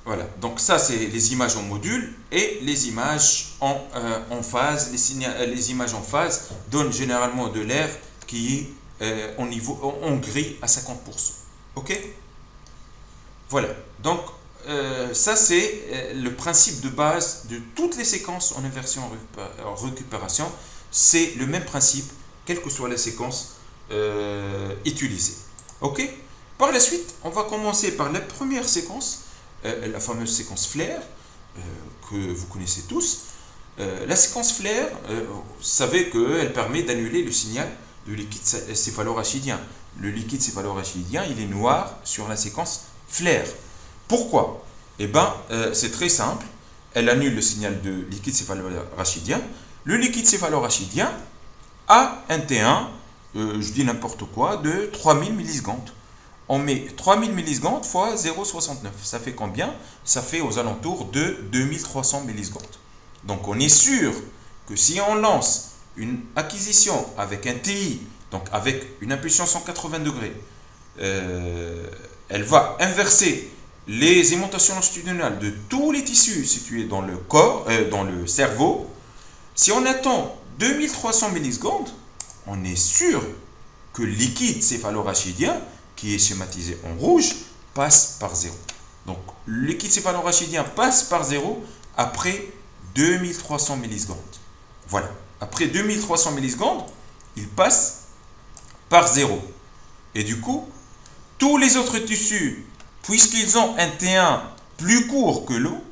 Voilà. Donc ça, c'est les images en module et les images en phase. Les images en phase donnent généralement de l'air qui est en gris à 50%. OK? Voilà. Donc ça, c'est le principe de base de toutes les séquences en inversion en récupération. C'est le même principe, quelle que soit la séquence utilisée. OK? Par la suite, on va commencer par la première séquence, la fameuse séquence flair, que vous connaissez tous. La séquence flair, vous savez qu'elle permet d'annuler le signal de liquide céphalorachidien. Le liquide céphalorachidien, il est noir sur la séquence flair. Pourquoi? Eh bien, c'est très simple. Elle annule le signal de liquide céphalorachidien. Le liquide céphalorachidien a un T1, je dis n'importe quoi, de 3000 millisecondes. On met 3000 millisecondes fois 0,69. Ça fait combien? Ça fait aux alentours de 2300 millisecondes. Donc on est sûr que si on lance une acquisition avec un TI, donc avec une impulsion 180 degrés, elle va inverser les aimantations longitudinales de tous les tissus situés dans le corps, dans le cerveau. Si on attend 2300 millisecondes, on est sûr que le liquide céphalorachidien, qui est schématisé en rouge, passe par 0. Donc, le liquide céphalorachidien passe par 0 après 2300 millisecondes. Voilà. après 2300 millisecondes, il passe par 0. Et du coup, tous les autres tissus, puisqu'ils ont un T1 plus court que l'eau,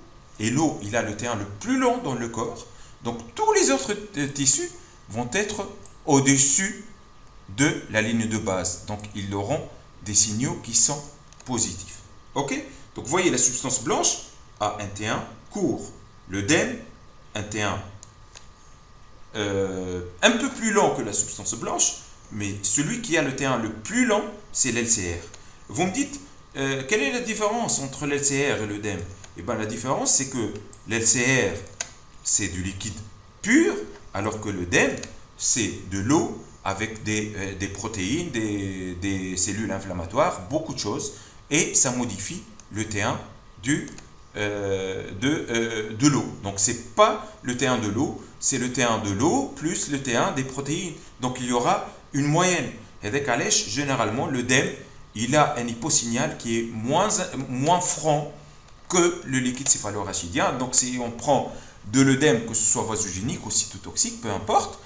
et l'eau, il a le T1 le plus long dans le corps, donc tous les autres tissus vont être au-dessus de la ligne de base. Donc, ils auront des signaux qui sont positifs. Ok? Donc, vous voyez, la substance blanche a un T1 court. L'œdème, un T1 un peu plus long que la substance blanche, mais celui qui a le T1 le plus long, c'est l'LCR. Vous me dites, quelle est la différence entre l'LCR et l'œdème? Eh bien, la différence, c'est que l'LCR, c'est du liquide pur, alors que l'œdème, c'est de l'eau avec des protéines, des cellules inflammatoires, beaucoup de choses, et ça modifie le T1 de l'eau. Donc, ce n'est pas le T1 de l'eau, c'est le T1 de l'eau plus le T1 des protéines. Donc, il y aura une moyenne. Et avec Alèche, généralement, l'œdème, il a un hyposignal qui est moins franc que le liquide céphalorachidien. Donc, si on prend de l'œdème, que ce soit vasogénique ou cytotoxique, peu importe,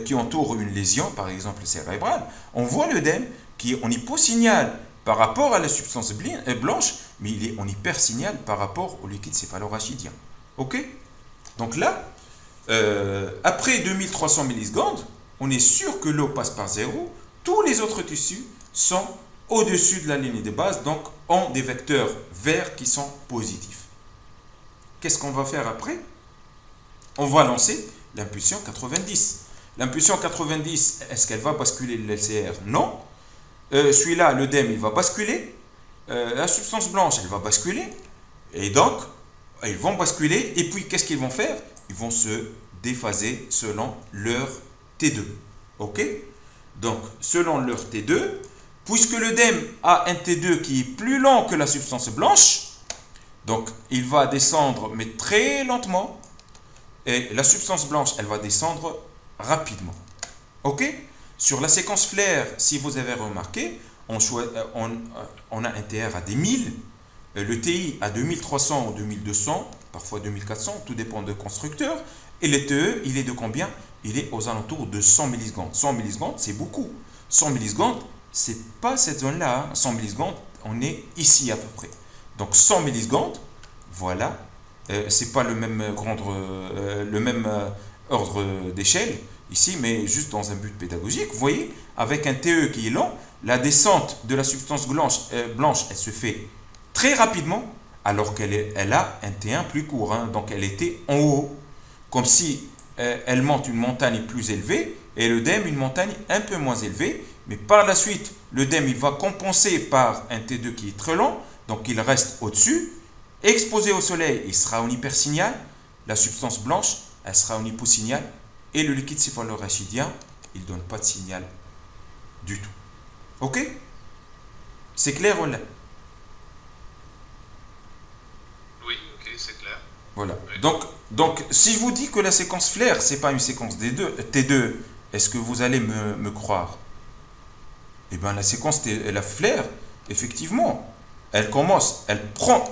qui entoure une lésion, par exemple cérébrale, on voit l'œdème qui est en hyposignal par rapport à la substance blanche, mais il est en hypersignal par rapport au liquide céphalorachidien. Ok? Donc là, après 2300 millisecondes, on est sûr que l'eau passe par 0. Tous les autres tissus sont au-dessus de la ligne de base, donc ont des vecteurs verts qui sont positifs. Qu'est-ce qu'on va faire après? On va lancer l'impulsion 90. L'impulsion 90, est-ce qu'elle va basculer l'LCR? Non. Celui-là, l'œdème, il va basculer. La substance blanche, elle va basculer. Et donc, ils vont basculer. Et puis, qu'est-ce qu'ils vont faire? Ils vont se déphaser selon leur T2. OK? Donc, selon leur T2, puisque l'œdème a un T2 qui est plus long que la substance blanche, donc il va descendre, mais très lentement. Et la substance blanche, elle va descendre rapidement. OK? Sur la séquence flair, si vous avez remarqué, on a un TR à des 1000, le TI à 2300 ou 2200, parfois 2400, tout dépend de constructeur. Et le TE, il est de combien? Il est aux alentours de 100 millisecondes. 100 millisecondes, c'est beaucoup. 100 millisecondes, c'est pas cette zone-là. 100 millisecondes, on est ici à peu près. Donc 100 millisecondes, voilà. C'est pas le même ordre d'échelle ici, mais juste dans un but pédagogique. Vous voyez, avec un TE qui est long, la descente de la substance blanche, elle se fait très rapidement, alors qu'elle a un T1 plus court. Hein, donc elle était en haut, comme si elle monte une montagne plus élevée et l'œdème une montagne un peu moins élevée. Mais par la suite, l'œdème il va compenser par un T2 qui est très long, donc il reste au-dessus. Exposé au soleil, il sera en hypersignal. La substance blanche, elle sera en hyposignal. Et le liquide céphalorachidien, il ne donne pas de signal du tout. Ok? C'est clair ou là? Oui, ok, c'est clair. Voilà. Oui. Donc, si je vous dis que la séquence flair, ce n'est pas une séquence T2, est-ce que vous allez me croire? Eh bien, la séquence la flair, effectivement, elle commence, elle prend,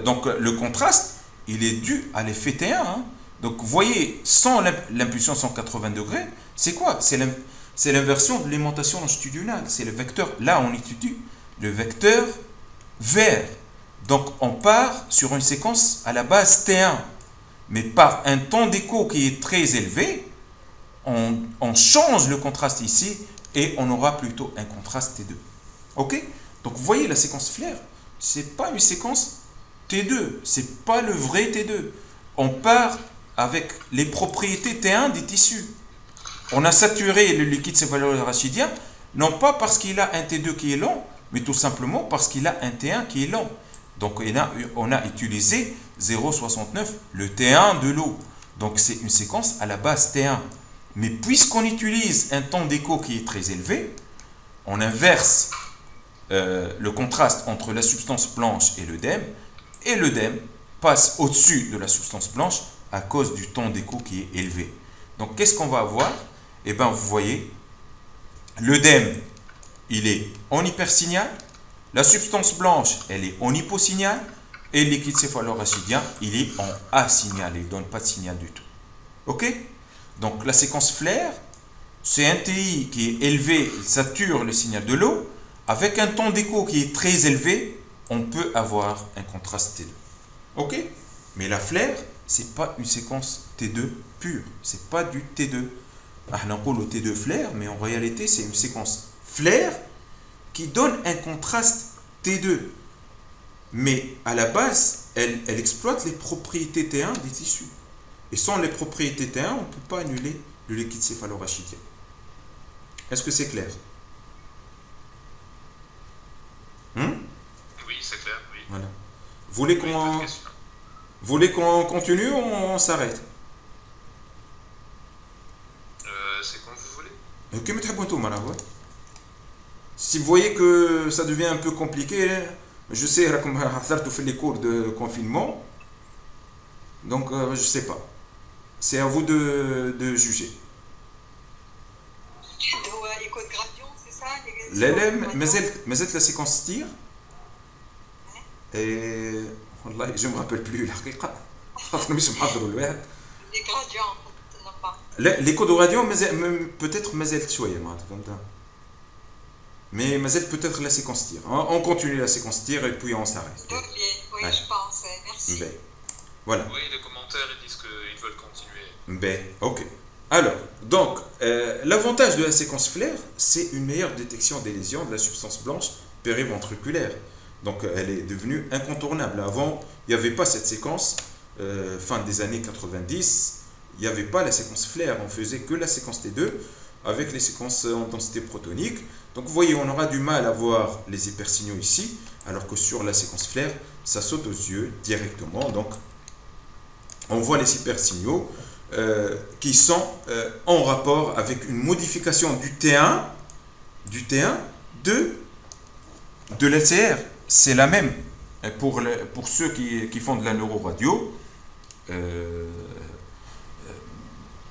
donc le contraste, il est dû à l'effet T1. Hein. Donc, vous voyez, sans l'impulsion 180 degrés, c'est quoi? C'est l'inversion de l'aimantation longitudinale. C'est le vecteur, là on étudie le vecteur vert. Donc, on part sur une séquence à la base T1. Mais par un temps d'écho qui est très élevé, on change le contraste ici et on aura plutôt un contraste T2. Ok? Donc, vous voyez, la séquence flair, ce n'est pas une séquence T2, ce n'est pas le vrai T2. On part avec les propriétés T1 des tissus. On a saturé le liquide céphalorachidien, non pas parce qu'il a un T2 qui est long, mais tout simplement parce qu'il a un T1 qui est long. Donc, on a utilisé 0,69, le T1 de l'eau. Donc, c'est une séquence à la base T1. Mais puisqu'on utilise un temps d'écho qui est très élevé, on inverse le contraste entre la substance blanche et l'œdème passe au-dessus de la substance blanche à cause du temps d'écho qui est élevé. Donc, qu'est-ce qu'on va avoir? Eh bien, vous voyez, l'œdème, il est en hypersignal, la substance blanche, elle est en hyposignal, et le liquide céphalorachidien, il est en asignal, il ne donne pas de signal du tout. Ok? Donc la séquence flair, c'est un TI qui est élevé, il sature le signal de l'eau. Avec un temps d'écho qui est très élevé, on peut avoir un contraste T2. Ok? Mais la flair, c'est pas une séquence T2 pure. C'est pas du T2. On appelle le T2 flair, mais en réalité, c'est une séquence flair qui donne un contraste T2. Mais à la base, elle exploite les propriétés T1 des tissus. Et sans les propriétés T1, on ne peut pas annuler le liquide céphalorachidien. Est-ce que c'est clair? Oui, c'est clair, oui. Voilà. Vous voulez qu'on continue ou on s'arrête? C'est comme vous voulez. Ok, mais très bon tour, madame. Si vous voyez que ça devient un peu compliqué, je sais que fait les cours de confinement, donc je sais pas. C'est à vous de juger. Écho de gradient, c'est ça? Mais la séquence tire. Et والله je me rappelle plus الحقيقة. مش محضر الواحد. Les gradients, non pas. L'écho de radio peut-être مازال شوية معناتها فهمت. Mais مازال peut-être la séquence tire. On continue la séquence tire et puis on s'arrête. Oui, ouais. Je pense. Merci. Ben, voilà. Oui, les commentaires ils disent qu'ils veulent continuer. Ben, ok. Alors, donc, l'avantage de la séquence flair, c'est une meilleure détection des lésions de la substance blanche périventriculaire. Donc, elle est devenue incontournable. Avant, il n'y avait pas cette séquence, fin des années 90, il n'y avait pas la séquence flair. On faisait que la séquence T2 avec les séquences en densité protonique. Donc, vous voyez, on aura du mal à voir les hypersignaux ici, alors que sur la séquence flair, ça saute aux yeux directement. Donc, on voit les hypersignaux qui sont en rapport avec une modification du T1 de l'LCR. C'est la même pour ceux qui font de la neuroradio.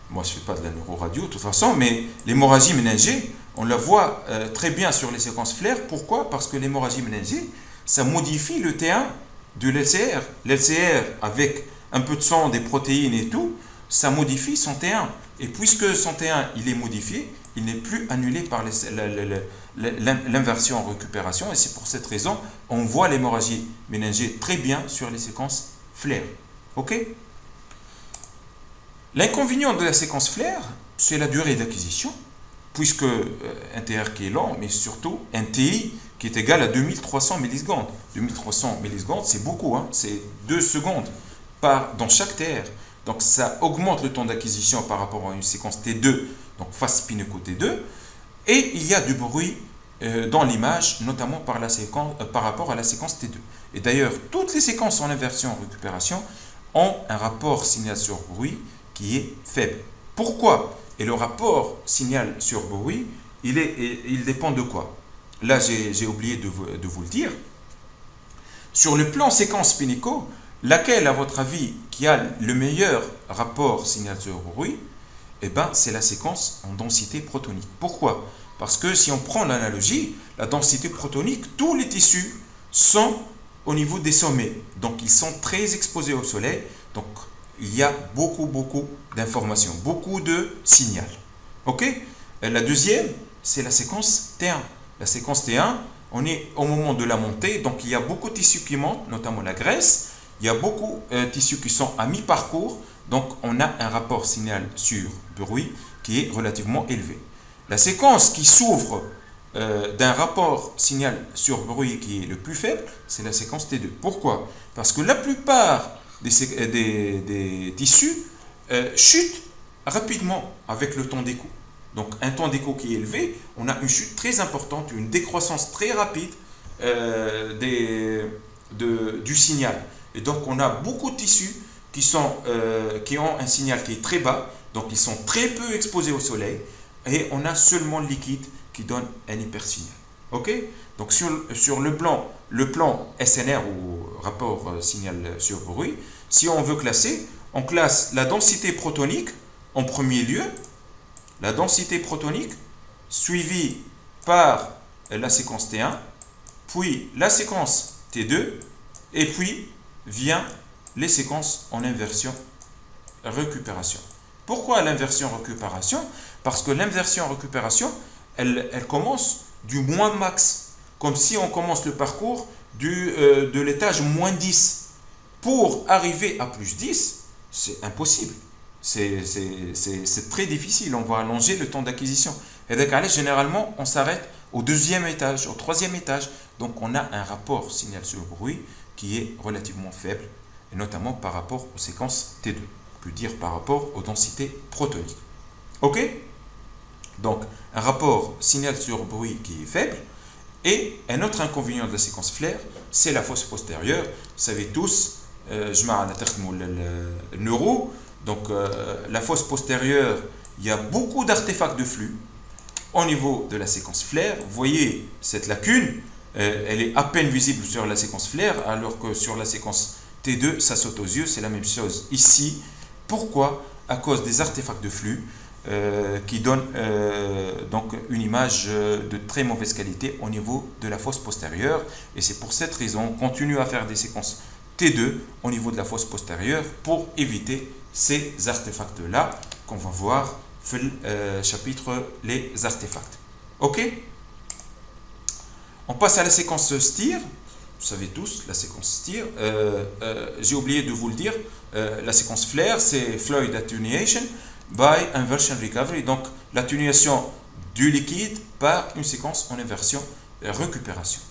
Moi, je ne fais pas de la neuroradio de toute façon, mais l'hémorragie méningée, on la voit très bien sur les séquences flair. Pourquoi? Parce que l'hémorragie méningée, ça modifie le T1 de l'LCR. L'LCR, avec un peu de sang, des protéines et tout, ça modifie son T1. Et puisque son T1 il est modifié, il n'est plus annulé par l'inversion en récupération. Et c'est pour cette raison on voit l'hémorragie méningée très bien sur les séquences flair. Ok? L'inconvénient de la séquence flair, c'est la durée d'acquisition, puisque un TR qui est lent, mais surtout un TI qui est égal à 2300 millisecondes. 2300 millisecondes, c'est beaucoup, hein? C'est 2 secondes dans chaque TR. Donc ça augmente le temps d'acquisition par rapport à une séquence T2, donc face Spinnaker T2, et il y a du bruit dans l'image, notamment par rapport à la séquence T2. Et d'ailleurs, toutes les séquences en inversion en récupération ont un rapport signal sur bruit qui est faible. Pourquoi? Et le rapport signal sur bruit, il dépend de quoi? Là, j'ai oublié de vous le dire. Sur le plan séquence Spinnaker, laquelle, à votre avis, qui a le meilleur rapport signal sur bruit? Eh bien, c'est la séquence en densité protonique. Pourquoi? Parce que si on prend l'analogie, la densité protonique, tous les tissus sont au niveau des sommets. Donc, ils sont très exposés au soleil. Donc, il y a beaucoup d'informations, beaucoup de signal. Ok? La deuxième, c'est la séquence T1. La séquence T1, on est au moment de la montée. Donc, il y a beaucoup de tissus qui montent, notamment la graisse. Il y a beaucoup de tissus qui sont à mi-parcours. Donc, on a un rapport signal sur bruit qui est relativement élevé. La séquence qui s'ouvre d'un rapport signal sur bruit qui est le plus faible, c'est la séquence T2. Pourquoi? Parce que la plupart des tissus chutent rapidement avec le temps d'écho. Donc, un temps d'écho qui est élevé, on a une chute très importante, une décroissance très rapide du signal. Et donc, on a beaucoup de tissus qui ont un signal qui est très bas, donc ils sont très peu exposés au soleil, et on a seulement le liquide qui donne un hypersignal. Ok? Donc sur le plan SNR ou rapport signal sur bruit, si on veut classer, on classe la densité protonique en premier lieu, la densité protonique suivie par la séquence T1, puis la séquence T2, et puis vient les séquences en inversion récupération. Pourquoi l'inversion récupération? Parce que l'inversion récupération, elle commence du moins max, comme si on commence le parcours de l'étage moins 10. Pour arriver à plus 10, c'est impossible. C'est très difficile, on va allonger le temps d'acquisition. Et donc, généralement, on s'arrête au deuxième étage, au troisième étage. Donc, on a un rapport signal sur bruit qui est relativement faible, et notamment par rapport aux séquences T2, on peut dire par rapport aux densités protoniques. Ok? Donc, un rapport signal sur bruit qui est faible. Et un autre inconvénient de la séquence flair, c'est la fosse postérieure. Vous savez tous, je mets le neuro. Donc, la fosse postérieure, il y a beaucoup d'artefacts de flux au niveau de la séquence flair. Vous voyez cette lacune, elle est à peine visible sur la séquence flair, alors que sur la séquence T2, ça saute aux yeux. C'est la même chose ici. Pourquoi? À cause des artefacts de flux qui donnent donc une image de très mauvaise qualité au niveau de la fosse postérieure. Et c'est pour cette raison qu'on continue à faire des séquences T2 au niveau de la fosse postérieure pour éviter ces artefacts-là qu'on va voir dans le chapitre les artefacts. Ok? On passe à la séquence STIR. Vous savez tous, la séquence STIR. J'ai oublié de vous le dire. La séquence FLAIR, c'est Fluid Attenuation by Inversion Recovery. Donc, l'atténuation du liquide par une séquence en inversion récupération.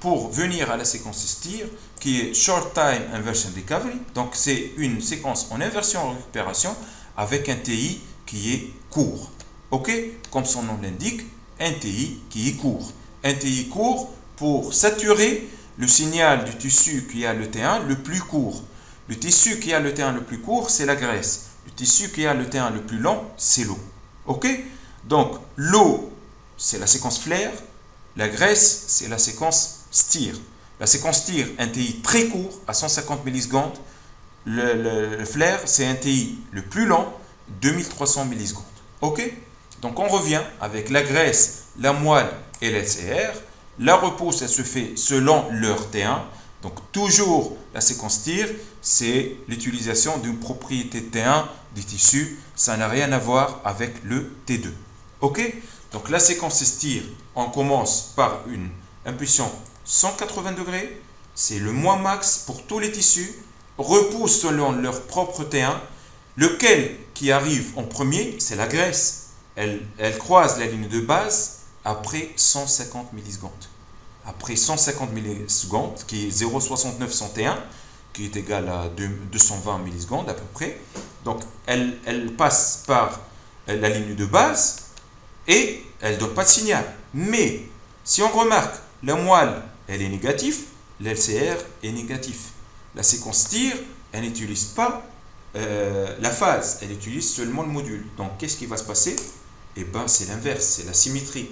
Pour venir à la séquence STIR, qui est Short Time Inversion Recovery, donc c'est une séquence en inversion récupération avec un TI qui est court. Ok? Comme son nom l'indique, un TI qui est court. Un TI court pour saturer le signal du tissu qui a le T1 le plus court. Le tissu qui a le T1 le plus court, c'est la graisse. Le tissu qui a le T1 le plus long, c'est l'eau. Ok? Donc, l'eau, c'est la séquence flair. La graisse, c'est la séquence STIR. La séquence STIR, un TI très court, à 150 millisecondes. Le flair, c'est un TI le plus long, 2300 millisecondes. Ok? Donc, on revient avec la graisse, la moelle et l'LCR. La repousse, elle se fait selon leur T1. Donc, toujours la séquence STIR, c'est l'utilisation d'une propriété T1 des tissus. Ça n'a rien à voir avec le T2. Ok? Donc, la séquence STIR, on commence par une impulsion 180 degrés. C'est le moins max pour tous les tissus. Repousse selon leur propre T1. Lequel qui arrive en premier, c'est la graisse. Elle croise la ligne de base après 150 millisecondes. Après 150 millisecondes, qui est 0,6901, qui est égal à 220 millisecondes à peu près. Donc, elle passe par la ligne de base et elle ne donne pas de signal. Mais, si on remarque, la moelle, elle est négative, l'LCR est négatif. La séquence STIR, elle n'utilise pas la phase, elle utilise seulement le module. Donc, qu'est-ce qui va se passer? Eh bien, c'est l'inverse, c'est la symétrie.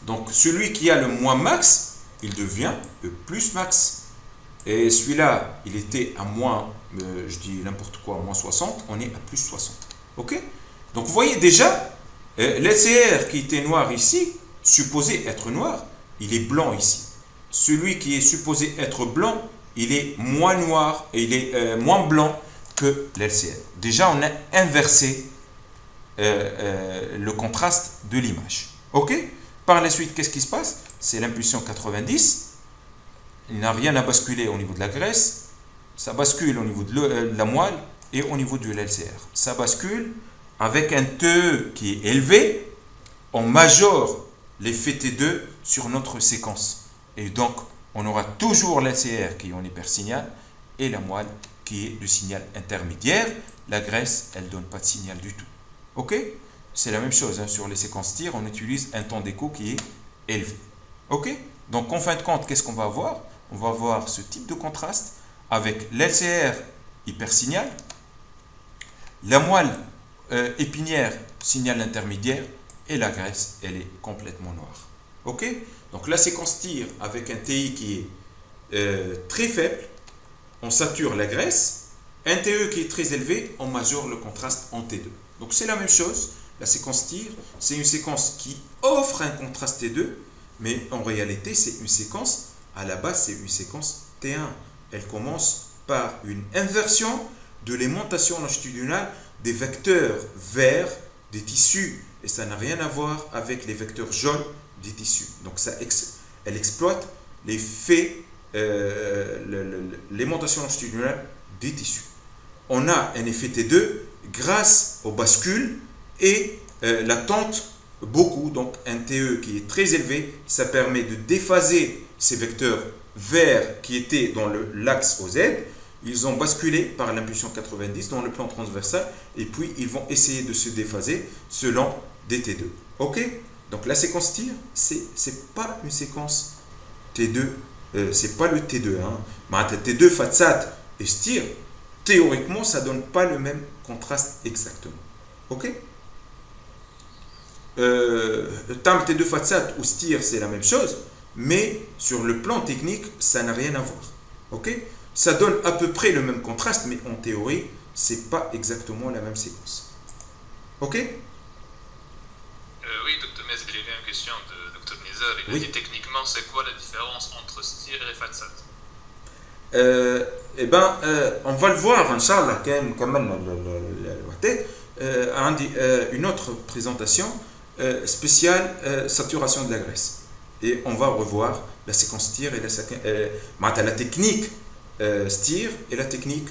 Donc, celui qui a le moins max, il devient le plus max. Et celui-là, il était à moins, je dis n'importe quoi, moins 60, on est à plus 60. Ok? Donc, vous voyez déjà, l'LCR qui était noir ici, supposé être noir, il est blanc ici. Celui qui est supposé être blanc, il est moins noir et il est moins blanc que l'LCR. Déjà, on a inversé le contraste de l'image. Ok? Par la suite, qu'est-ce qui se passe? C'est l'impulsion 90. Il n'a rien à basculer au niveau de la graisse. Ça bascule au niveau de la moelle et au niveau de l'LCR. Ça bascule avec un TE qui est élevé. On majore l'effet T2 sur notre séquence. Et donc, on aura toujours l'LCR qui est en hypersignal et la moelle qui est du signal intermédiaire. La graisse, elle ne donne pas de signal du tout. Ok? C'est la même chose. Sur les séquences TIR, on utilise un temps d'écho qui est élevé. Ok? Donc, en fin de compte, qu'est-ce qu'on va avoir? On va avoir ce type de contraste avec l'LCR hypersignal, la moelle épinière signal intermédiaire et la graisse, elle est complètement noire. Ok? Donc, la séquence TIR avec un TI qui est très faible, on sature la graisse. Un TE qui est très élevé, on majore le contraste en T2. Donc, c'est la même chose. La séquence TIR, c'est une séquence qui offre un contraste T2, mais en réalité, c'est une séquence, à la base, c'est une séquence T1. Elle commence par une inversion de l'aimantation longitudinale des vecteurs verts des tissus et ça n'a rien à voir avec les vecteurs jaunes des tissus. Donc elle exploite l'effet, l'aimantation longitudinale des tissus. On a un effet T2 grâce au bascule et la tente beaucoup, donc un TE qui est très élevé, ça permet de déphaser ces vecteurs verts qui étaient dans l'axe OZ. Ils ont basculé par l'impulsion 90 dans le plan transversal et puis ils vont essayer de se déphaser selon des T2. Ok? Donc la séquence tir, c'est pas une séquence T2, c'est pas le T2. Hein. T2, Fatsat et stir, théoriquement, ça donne pas le même contraste exactement. Ok? Tam T2 Fatsat ou stir, c'est la même chose, mais sur le plan technique, ça n'a rien à voir. Ok? Ça donne à peu près le même contraste, mais en théorie, c'est pas exactement la même séquence. Ok? Oui, Dr. Mes, j'ai une question de Dr. Nizar. Il a dit techniquement, c'est quoi la différence entre stir et fatsat? On va le voir, Inch'Allah, une autre présentation spéciale saturation de la graisse. Et on va revoir la séquence stir et la technique stir et la technique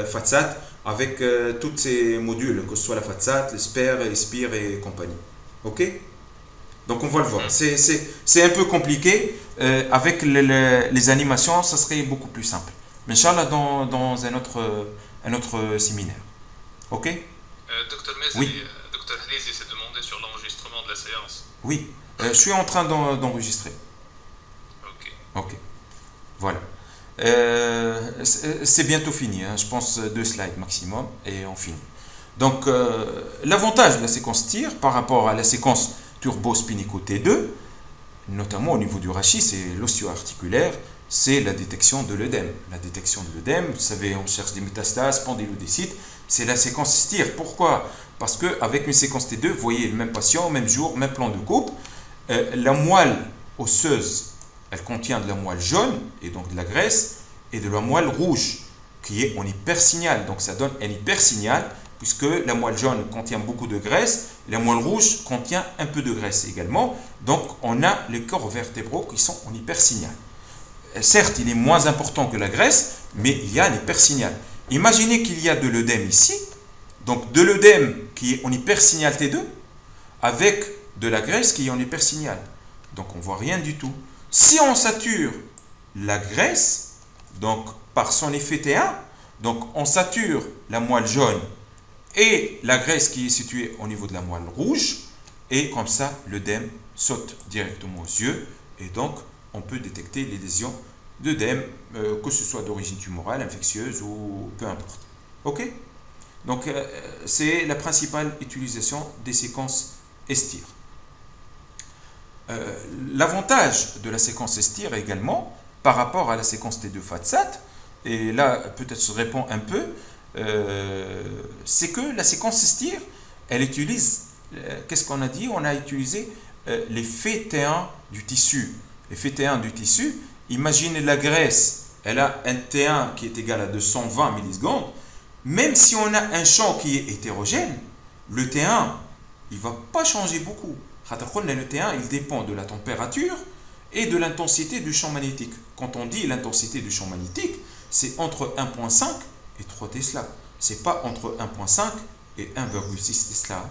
fatsat avec tous ces modules, que ce soit la fatsat, l'espère, l'espire et compagnie. Ok? Donc on va le voir. C'est un peu compliqué. Avec les animations, ça serait beaucoup plus simple. Mais Inch'Allah, dans un autre séminaire. Ok? Dr. Mes, oui. Dr. Halizi s'est demandé sur l'enregistrement de la séance. Oui. Je suis en train d'enregistrer. Ok. Voilà. C'est bientôt fini. Hein. Je pense 2 slides maximum et on finit. Donc, l'avantage de la séquence tir par rapport à la séquence turbo-spinico T2, notamment au niveau du rachis, c'est l'osteo-articulaire, c'est la détection de l'œdème. La détection de l'œdème, vous savez, on cherche des métastases, spondylodécite, c'est la séquence tir. Pourquoi? Parce qu'avec une séquence T2, vous voyez le même patient, même jour, même plan de coupe, la moelle osseuse, elle contient de la moelle jaune, et donc de la graisse, et de la moelle rouge, qui est en hypersignal. Donc ça donne un hypersignal, puisque la moelle jaune contient beaucoup de graisse, et la moelle rouge contient un peu de graisse également. Donc on a les corps vertébraux qui sont en hypersignal. Certes, il est moins important que la graisse, mais il y a un hypersignal. Imaginez qu'il y a de l'œdème ici, donc de l'œdème qui est en hypersignal T2, avec de la graisse qui est en hypersignal. Donc on ne voit rien du tout. Si on sature la graisse, donc par son effet T1, donc on sature la moelle jaune et la graisse qui est située au niveau de la moelle rouge, et comme ça l'œdème saute directement aux yeux, et donc on peut détecter les lésions d'œdème, que ce soit d'origine tumorale, infectieuse ou peu importe. Ok? Donc c'est la principale utilisation des séquences STIR. L'avantage de la séquence STIR également, par rapport à la séquence T2 Fatsat, et là peut-être je réponds un peu, c'est que la séquence STIR, elle utilise, qu'est-ce qu'on a dit? On a utilisé l'effet T1 du tissu. L'effet T1 du tissu, imaginez la graisse, elle a un T1 qui est égal à 220 millisecondes. Même si on a un champ qui est hétérogène, le T1, il ne va pas changer beaucoup. Le T1, il dépend de la température et de l'intensité du champ magnétique. Quand on dit l'intensité du champ magnétique, c'est entre 1.5 et 3 Tesla. Ce n'est pas entre 1.5 et 1,6 Tesla.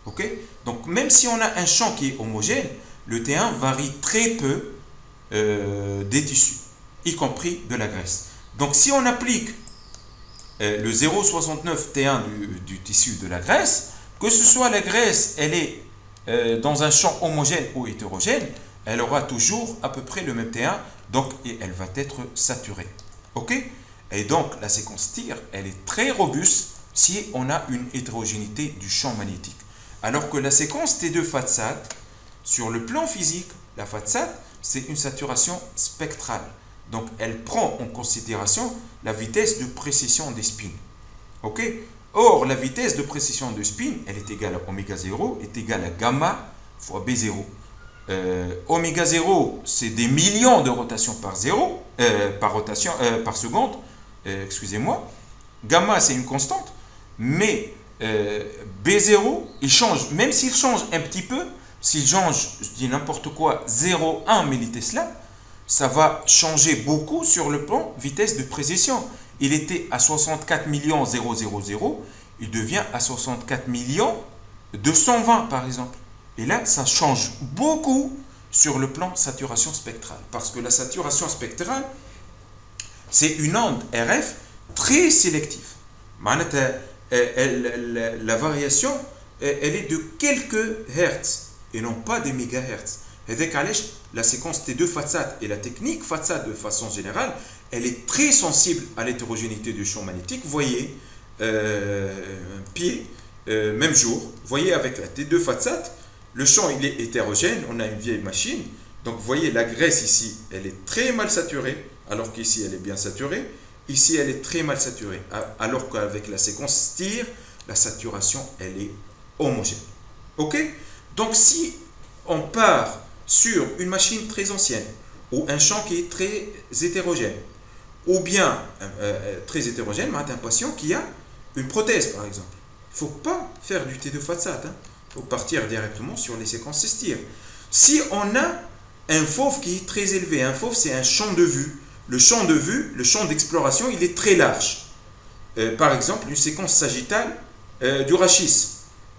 Ok? Donc même si on a un champ qui est homogène, le T1 varie très peu des tissus, y compris de la graisse. Donc si on applique le 0,69 T1 du tissu de la graisse, que ce soit la graisse, elle est dans un champ homogène ou hétérogène, elle aura toujours à peu près le même T1, donc et elle va être saturée. Ok? Et donc la séquence TIR, elle est très robuste si on a une hétérogénéité du champ magnétique. Alors que la séquence T2 Fatsat, sur le plan physique, la Fatsat, c'est une saturation spectrale. Donc elle prend en considération la vitesse de précession des spins. Ok? Or, la vitesse de précession de spin, elle est égale à oméga 0, est égale à gamma fois B0. Oméga 0, c'est des millions de rotations par seconde. Excusez-moi. Gamma, c'est une constante. Mais B0, il change, même s'il change un petit peu, s'il change, je dis n'importe quoi, 0,1 millitesla, ça va changer beaucoup sur le plan vitesse de précision. Il était à 64 millions 000, il devient à 64 millions 220 par exemple. Et là, ça change beaucoup sur le plan saturation spectrale. Parce que la saturation spectrale, c'est une onde RF très sélective. La variation, elle est de quelques hertz et non pas des mégahertz. Et donc, la séquence T2 Fatsat et la technique Fatsat de façon générale, elle est très sensible à l'hétérogénéité du champ magnétique. Vous voyez, même jour, vous voyez avec la T2 Fatsat, le champ il est hétérogène, on a une vieille machine. Donc vous voyez la graisse ici, elle est très mal saturée, alors qu'ici elle est bien saturée. Ici elle est très mal saturée, alors qu'avec la séquence STIR, la saturation elle est homogène. Ok? Donc si on part sur une machine très ancienne, ou un champ qui est très hétérogène, ou bien très hétérogène, mais un patient qui a une prothèse par exemple, il ne faut pas faire du T2 Fatsat, il faut partir directement sur les séquences STIR. Si on a un fauve qui est très élevé, un fauve c'est un champ de vue, le champ de vue, le champ d'exploration, il est très large. Par exemple, une séquence sagittale du rachis.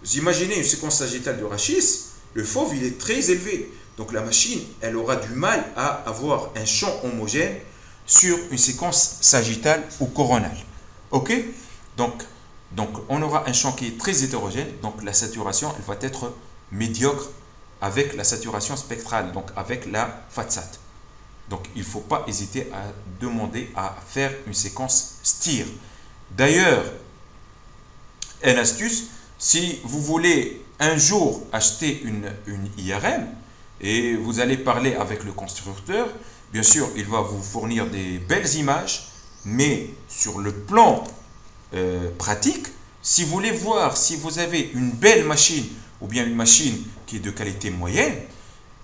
Vous imaginez une séquence sagittale du rachis, le fauve, il est très élevé. Donc la machine, elle aura du mal à avoir un champ homogène sur une séquence sagittale ou coronale. Ok? Donc, on aura un champ qui est très hétérogène, donc la saturation, elle va être médiocre avec la saturation spectrale, donc avec la Fatsat. Donc, il ne faut pas hésiter à demander à faire une séquence STIR. D'ailleurs, une astuce, si vous voulez un jour acheter une IRM et vous allez parler avec le constructeur, bien sûr, il va vous fournir des belles images, mais sur le plan pratique, si vous voulez voir si vous avez une belle machine ou bien une machine qui est de qualité moyenne,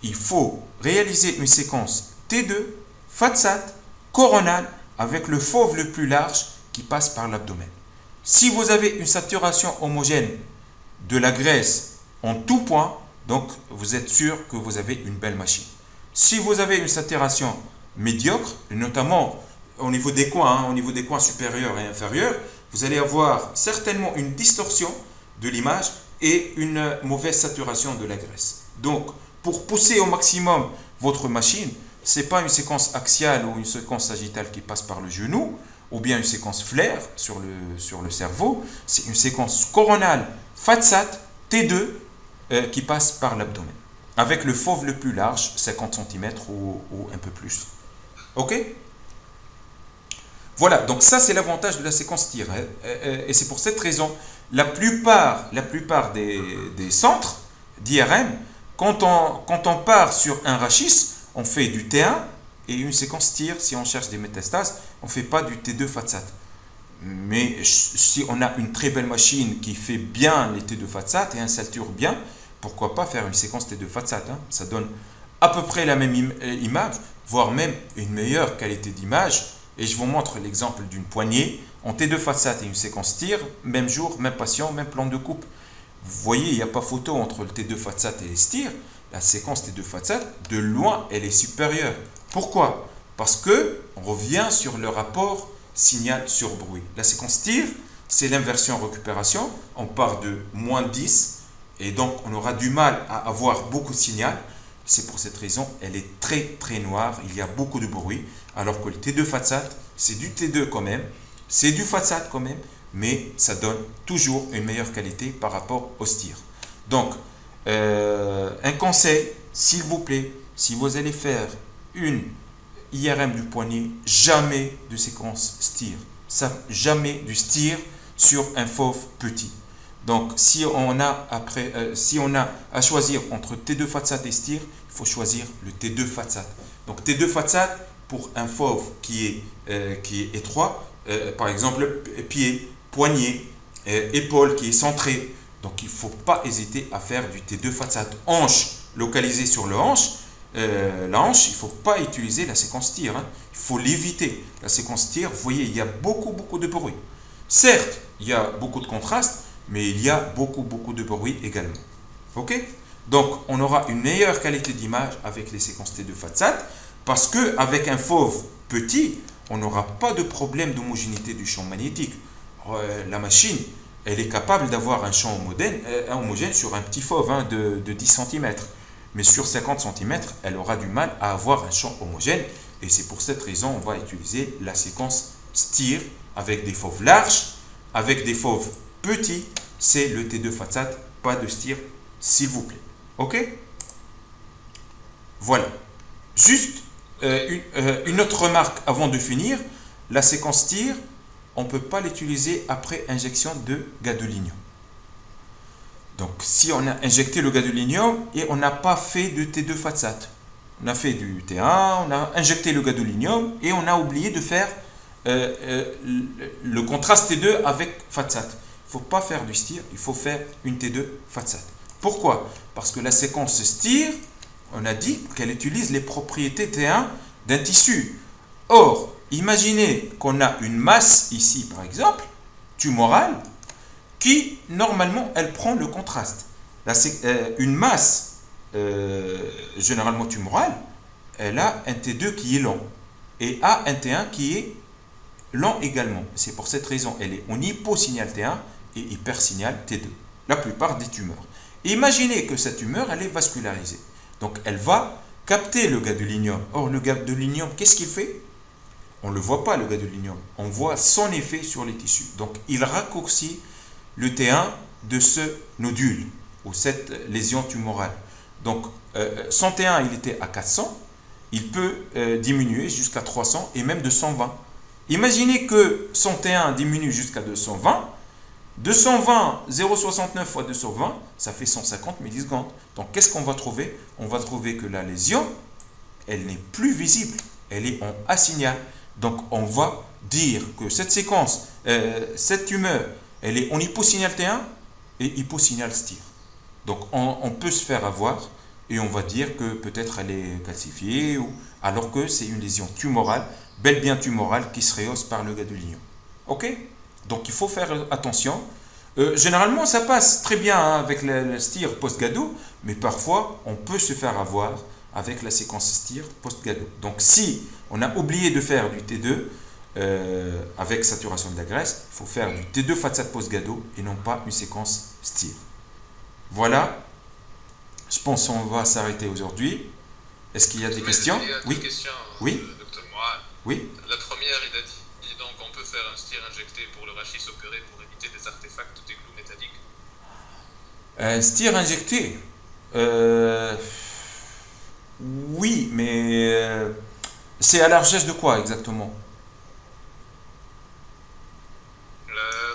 il faut réaliser une séquence T2, Fatsat, coronale, avec le fauve le plus large qui passe par l'abdomen. Si vous avez une saturation homogène de la graisse en tout point, donc vous êtes sûr que vous avez une belle machine. Si vous avez une saturation médiocre, notamment au niveau des coins supérieurs et inférieurs, vous allez avoir certainement une distorsion de l'image et une mauvaise saturation de la graisse. Donc, pour pousser au maximum votre machine, ce n'est pas une séquence axiale ou une séquence sagittale qui passe par le genou, ou bien une séquence flair sur le cerveau, c'est une séquence coronale Fatsat T2 qui passe par l'abdomen, avec le fauve le plus large, 50 cm ou un peu plus. Ok? Voilà, donc ça c'est l'avantage de la séquence TIR. Et c'est pour cette raison, la plupart des centres d'IRM, quand on part sur un rachis, on fait du T1 et une séquence TIR, si on cherche des métastases, on ne fait pas du T2 Fatsat. Mais si on a une très belle machine qui fait bien les T2 Fatsat et un sature bien, pourquoi pas faire une séquence T2 Fatsat, ça donne à peu près la même image, voire même une meilleure qualité d'image. Et je vous montre l'exemple d'une poignée en T2 Fatsat et une séquence TIR, même jour, même patient, même plan de coupe. Vous voyez, il n'y a pas photo entre le T2 Fatsat et les STIR. La séquence T2 Fatsat, de loin, elle est supérieure. Pourquoi? Parce que on revient sur le rapport signal sur bruit. La séquence TIR, c'est l'inversion récupération. On part de moins 10 et donc on aura du mal à avoir beaucoup de signal. C'est pour cette raison, elle est très très noire, il y a beaucoup de bruit, alors que le T2 Fatsat, c'est du T2 quand même, c'est du Fatsat quand même, mais ça donne toujours une meilleure qualité par rapport au STIR. Donc, un conseil, s'il vous plaît, si vous allez faire une IRM du poignet, jamais de séquence STIR, jamais du STIR sur un fauve petit. Donc, si on a à choisir entre T2 Fatsat et STIR, il faut choisir le T2 Fatsat. Donc, T2 Fatsat pour un fauve qui est étroit, par exemple, pied, poignet, épaule qui est centrée. Donc, il ne faut pas hésiter à faire du T2 Fatsat. Hanche localisée sur le hanche. La hanche, il ne faut pas utiliser la séquence TIR. Il faut l'éviter. La séquence TIR, vous voyez, il y a beaucoup de bruit. Certes, il y a beaucoup de contraste, mais il y a beaucoup de bruit également. Ok? Donc, on aura une meilleure qualité d'image avec les séquences T2 FATSAT parce qu'avec un fauve petit, on n'aura pas de problème d'homogénéité du champ magnétique. La machine, elle est capable d'avoir un champ homogène sur un petit fauve de 10 cm. Mais sur 50 cm, elle aura du mal à avoir un champ homogène. Et c'est pour cette raison qu'on va utiliser la séquence STIR avec des fauves larges, avec des fauves petits. C'est le T2 FATSAT, pas de STIR, s'il vous plaît. Ok? Voilà. Juste une autre remarque avant de finir. La séquence STIR, on ne peut pas l'utiliser après injection de gadolinium. Donc, si on a injecté le gadolinium et on n'a pas fait de T2 FATSAT, on a fait du T1, on a injecté le gadolinium et on a oublié de faire le contraste T2 avec FATSAT. Il ne faut pas faire du STIR, il faut faire une T2 FATSAT. Pourquoi? Parce que la séquence STIR, on a dit qu'elle utilise les propriétés T1 d'un tissu. Or, imaginez qu'on a une masse ici, par exemple, tumorale, qui, normalement, elle prend le contraste. Une masse, généralement tumorale, elle a un T2 qui est lent et a un T1 qui est lent également. C'est pour cette raison, elle est en hyposignal T1 et hypersignal T2, la plupart des tumeurs. Imaginez que cette tumeur, elle est vascularisée. Donc, elle va capter le gadolinium. Or, le gadolinium, qu'est-ce qu'il fait? On ne le voit pas, le gadolinium. On voit son effet sur les tissus. Donc, il raccourcit le T1 de ce nodule ou cette lésion tumorale. Donc, son T1, il était à 400. Il peut diminuer jusqu'à 300 et même 220. Imaginez que son T1 diminue jusqu'à 220. 220, 0,69 fois 220, ça fait 150 millisecondes. Donc, qu'est-ce qu'on va trouver? On va trouver que la lésion, elle n'est plus visible. Elle est en asignal. Donc, on va dire que cette séquence, cette tumeur, elle est en hyposignal T1 et hyposignal STIR. Donc, on peut se faire avoir et on va dire que peut-être elle est calcifiée, alors que c'est une lésion tumorale, bel bien tumorale, qui se rehausse par le gadolinium. Ok? Donc, il faut faire attention. Généralement, ça passe très bien avec le STIR post-gado, mais parfois, on peut se faire avoir avec la séquence STIR post-gado. Donc, si on a oublié de faire du T2 avec saturation de la graisse, il faut faire du T2 FATSAT post-gado et non pas une séquence STIR. Voilà. Je pense qu'on va s'arrêter aujourd'hui. Est-ce qu'il y a des questions? Oui. Questions, oui. Docteur Mourad. Oui. La première, il a dit donc on peut faire un STIR injecté pour le rachis opéré pour éviter des artefacts ou des clous métalliques. Un STIR injecté oui, mais c'est à la recherche de quoi exactement?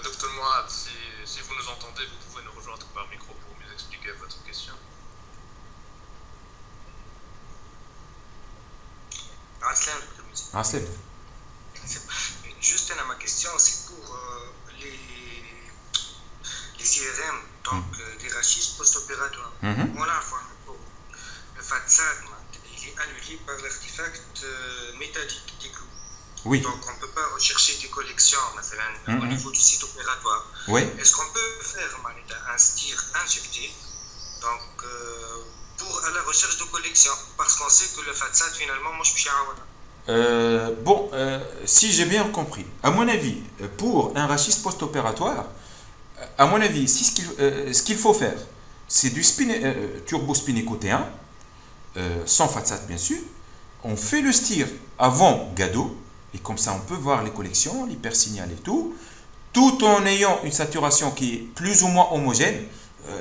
Docteur Mourad, si vous nous entendez, vous pouvez nous rejoindre par micro pour mieux expliquer votre question. Aslam. Juste ma question, c'est pour les IRM, donc les rachis post-opératoires. Voilà, le FATSAT, il est annulé par l'artefact métallique des clous. Oui. Donc on ne peut pas rechercher des collections au niveau du site opératoire. Oui. Est-ce qu'on peut faire un STIR injecté à la recherche de collections? Parce qu'on sait que le FATSAT, finalement, moi je suis si j'ai bien compris, à mon avis, pour un rachis post-opératoire, à mon avis, ce qu'il faut faire, c'est du turbo-spinnéco T1, sans FATSAT bien sûr. On fait le STIR avant GADO, et comme ça on peut voir les collections, l'hypersignal et tout en ayant une saturation qui est plus ou moins homogène.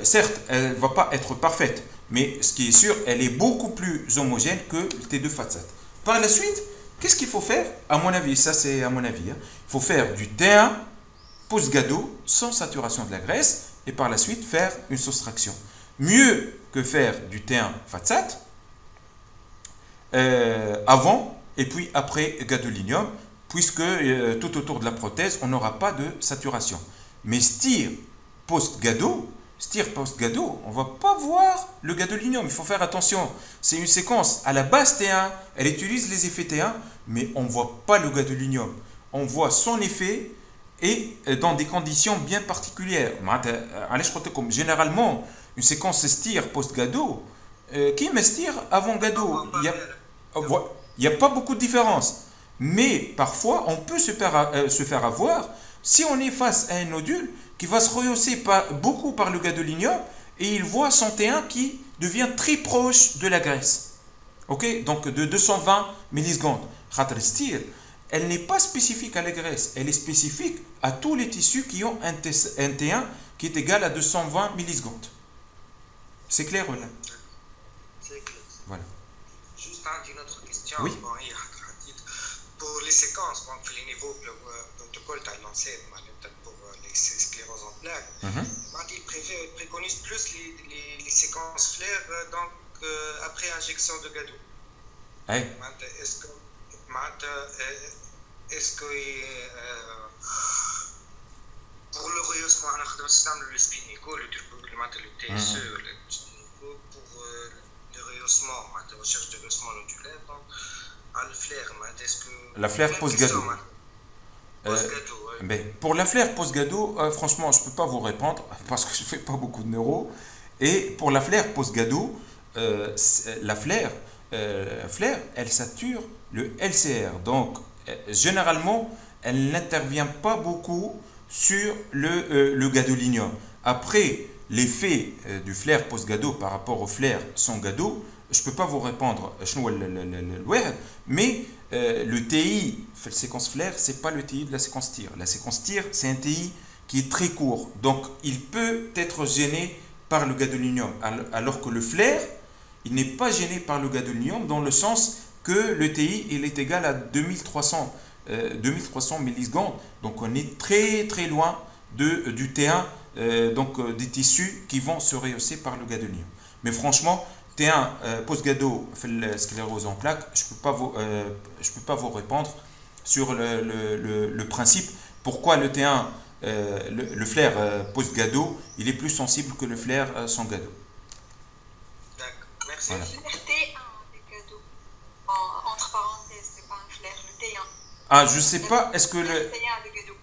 Certes, elle ne va pas être parfaite, mais ce qui est sûr, elle est beaucoup plus homogène que le T2 FATSAT. Par la suite, qu'est-ce qu'il faut faire? À mon avis, ça c'est à mon avis, il faut faire du T1 post-gado sans saturation de la graisse et par la suite faire une soustraction. Mieux que faire du T1 FATSAT avant et puis après gadolinium, puisque tout autour de la prothèse, on n'aura pas de saturation. Mais STIR post-gado, on ne va pas voir le gadolinium. Il faut faire attention. C'est une séquence à la base T1. Elle utilise les effets T1, mais on ne voit pas le gadolinium. On voit son effet et dans des conditions bien particulières. Généralement, une séquence s'estire post-gado, qui m'estire avant gado. Il n'y a pas beaucoup de différence. Mais parfois, on peut se faire avoir si on est face à un nodule qui va se rehausser beaucoup par le gadolinium et il voit son T1 qui devient très proche de la graisse. Ok, donc de 220 millisecondes. Elle n'est pas spécifique à la graisse, elle est spécifique à tous les tissus qui ont un T1 qui est égal à 220 millisecondes. C'est clair, là? C'est clair. Voilà. Juste une autre question. Oui. Bon, pour les séquences, donc les niveaux que le protocole t'a lancé pour les scléroses en plaques, il préconise plus les séquences flair donc, après injection de gado. Oui. Est-ce que pour le rehaussement, on a le spinico, le TSE, pour le rehaussement, la recherche de rehaussement nodulaire, donc, à le flair, est-ce que... La flair post-gado. Mais pour la flair post-gado, franchement, je ne peux pas vous répondre parce que je ne fais pas beaucoup de neuro. Et pour la flair post-gado, la flair, elle sature le LCR. Donc, généralement, elle n'intervient pas beaucoup sur le gadolinium. Après, l'effet du flair post-gado par rapport au flair sans gado, je ne peux pas vous répondre, mais le TI, la séquence flair, ce n'est pas le TI de la séquence tir. La séquence tir, c'est un TI qui est très court. Donc, il peut être gêné par le gadolinium. Alors que le flair, il n'est pas gêné par le gadolinium dans le sens que le TI il est égal à 2300 millisecondes. Donc on est très très loin du T1, donc des tissus qui vont se rehausser par le gadolinium. Mais franchement, T1 post-gado fait la sclérose en plaques, je peux pas vous répondre sur le principe pourquoi le T1, le flair post-gado, il est plus sensible que le flair sans gado. Merci. Voilà. Le flair T1 des gados. Entre parenthèses, c'est pas un flair, le T1. Ah, je sais pas, est-ce que le T1 des gados.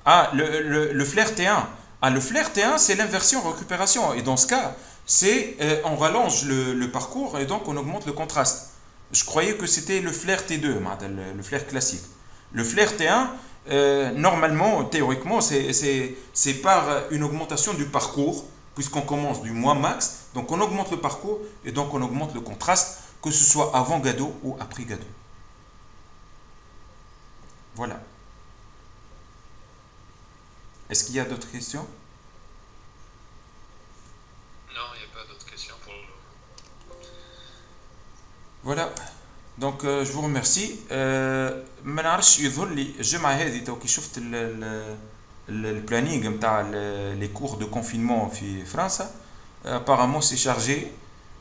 Ah, le flair T1. Ah, le flair T1, c'est l'inversion récupération. Et dans ce cas, c'est on rallonge le parcours et donc on augmente le contraste. Je croyais que c'était le flair T2, le flair classique. Le flair T1, normalement, théoriquement, c'est par une augmentation du parcours, puisqu'on commence du moins max. Donc on augmente le parcours et donc on augmente le contraste, que ce soit avant gado ou après gado. Voilà. Est-ce qu'il y a d'autres questions? Non, il n'y a pas d'autres questions pour le moment. Voilà. Donc je vous remercie. ما نعرفش يظهر لي الجمعة هذه تو كي شفت البلانينغ نتاع les cours de confinement في فرنسا. Apparemment c'est chargé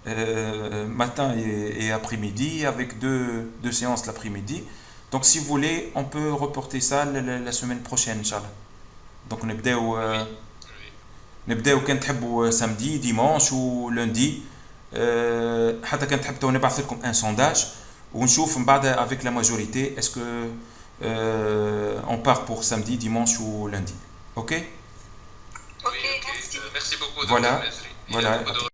matin et après-midi avec deux séances l'après-midi. Donc si vous voulez, on peut reporter ça la semaine prochaine, Inch'Allah. Donc نبداو كان تحبوا samedi, dimanche ou lundi. حتى كان تحب تو نبعث لكم un sondage ونشوف من بعد avec la majorité est-ce que on part pour samedi, dimanche ou lundi. OK? Ok, merci. Merci beaucoup. Voilà. Dr. Mesri. Voilà.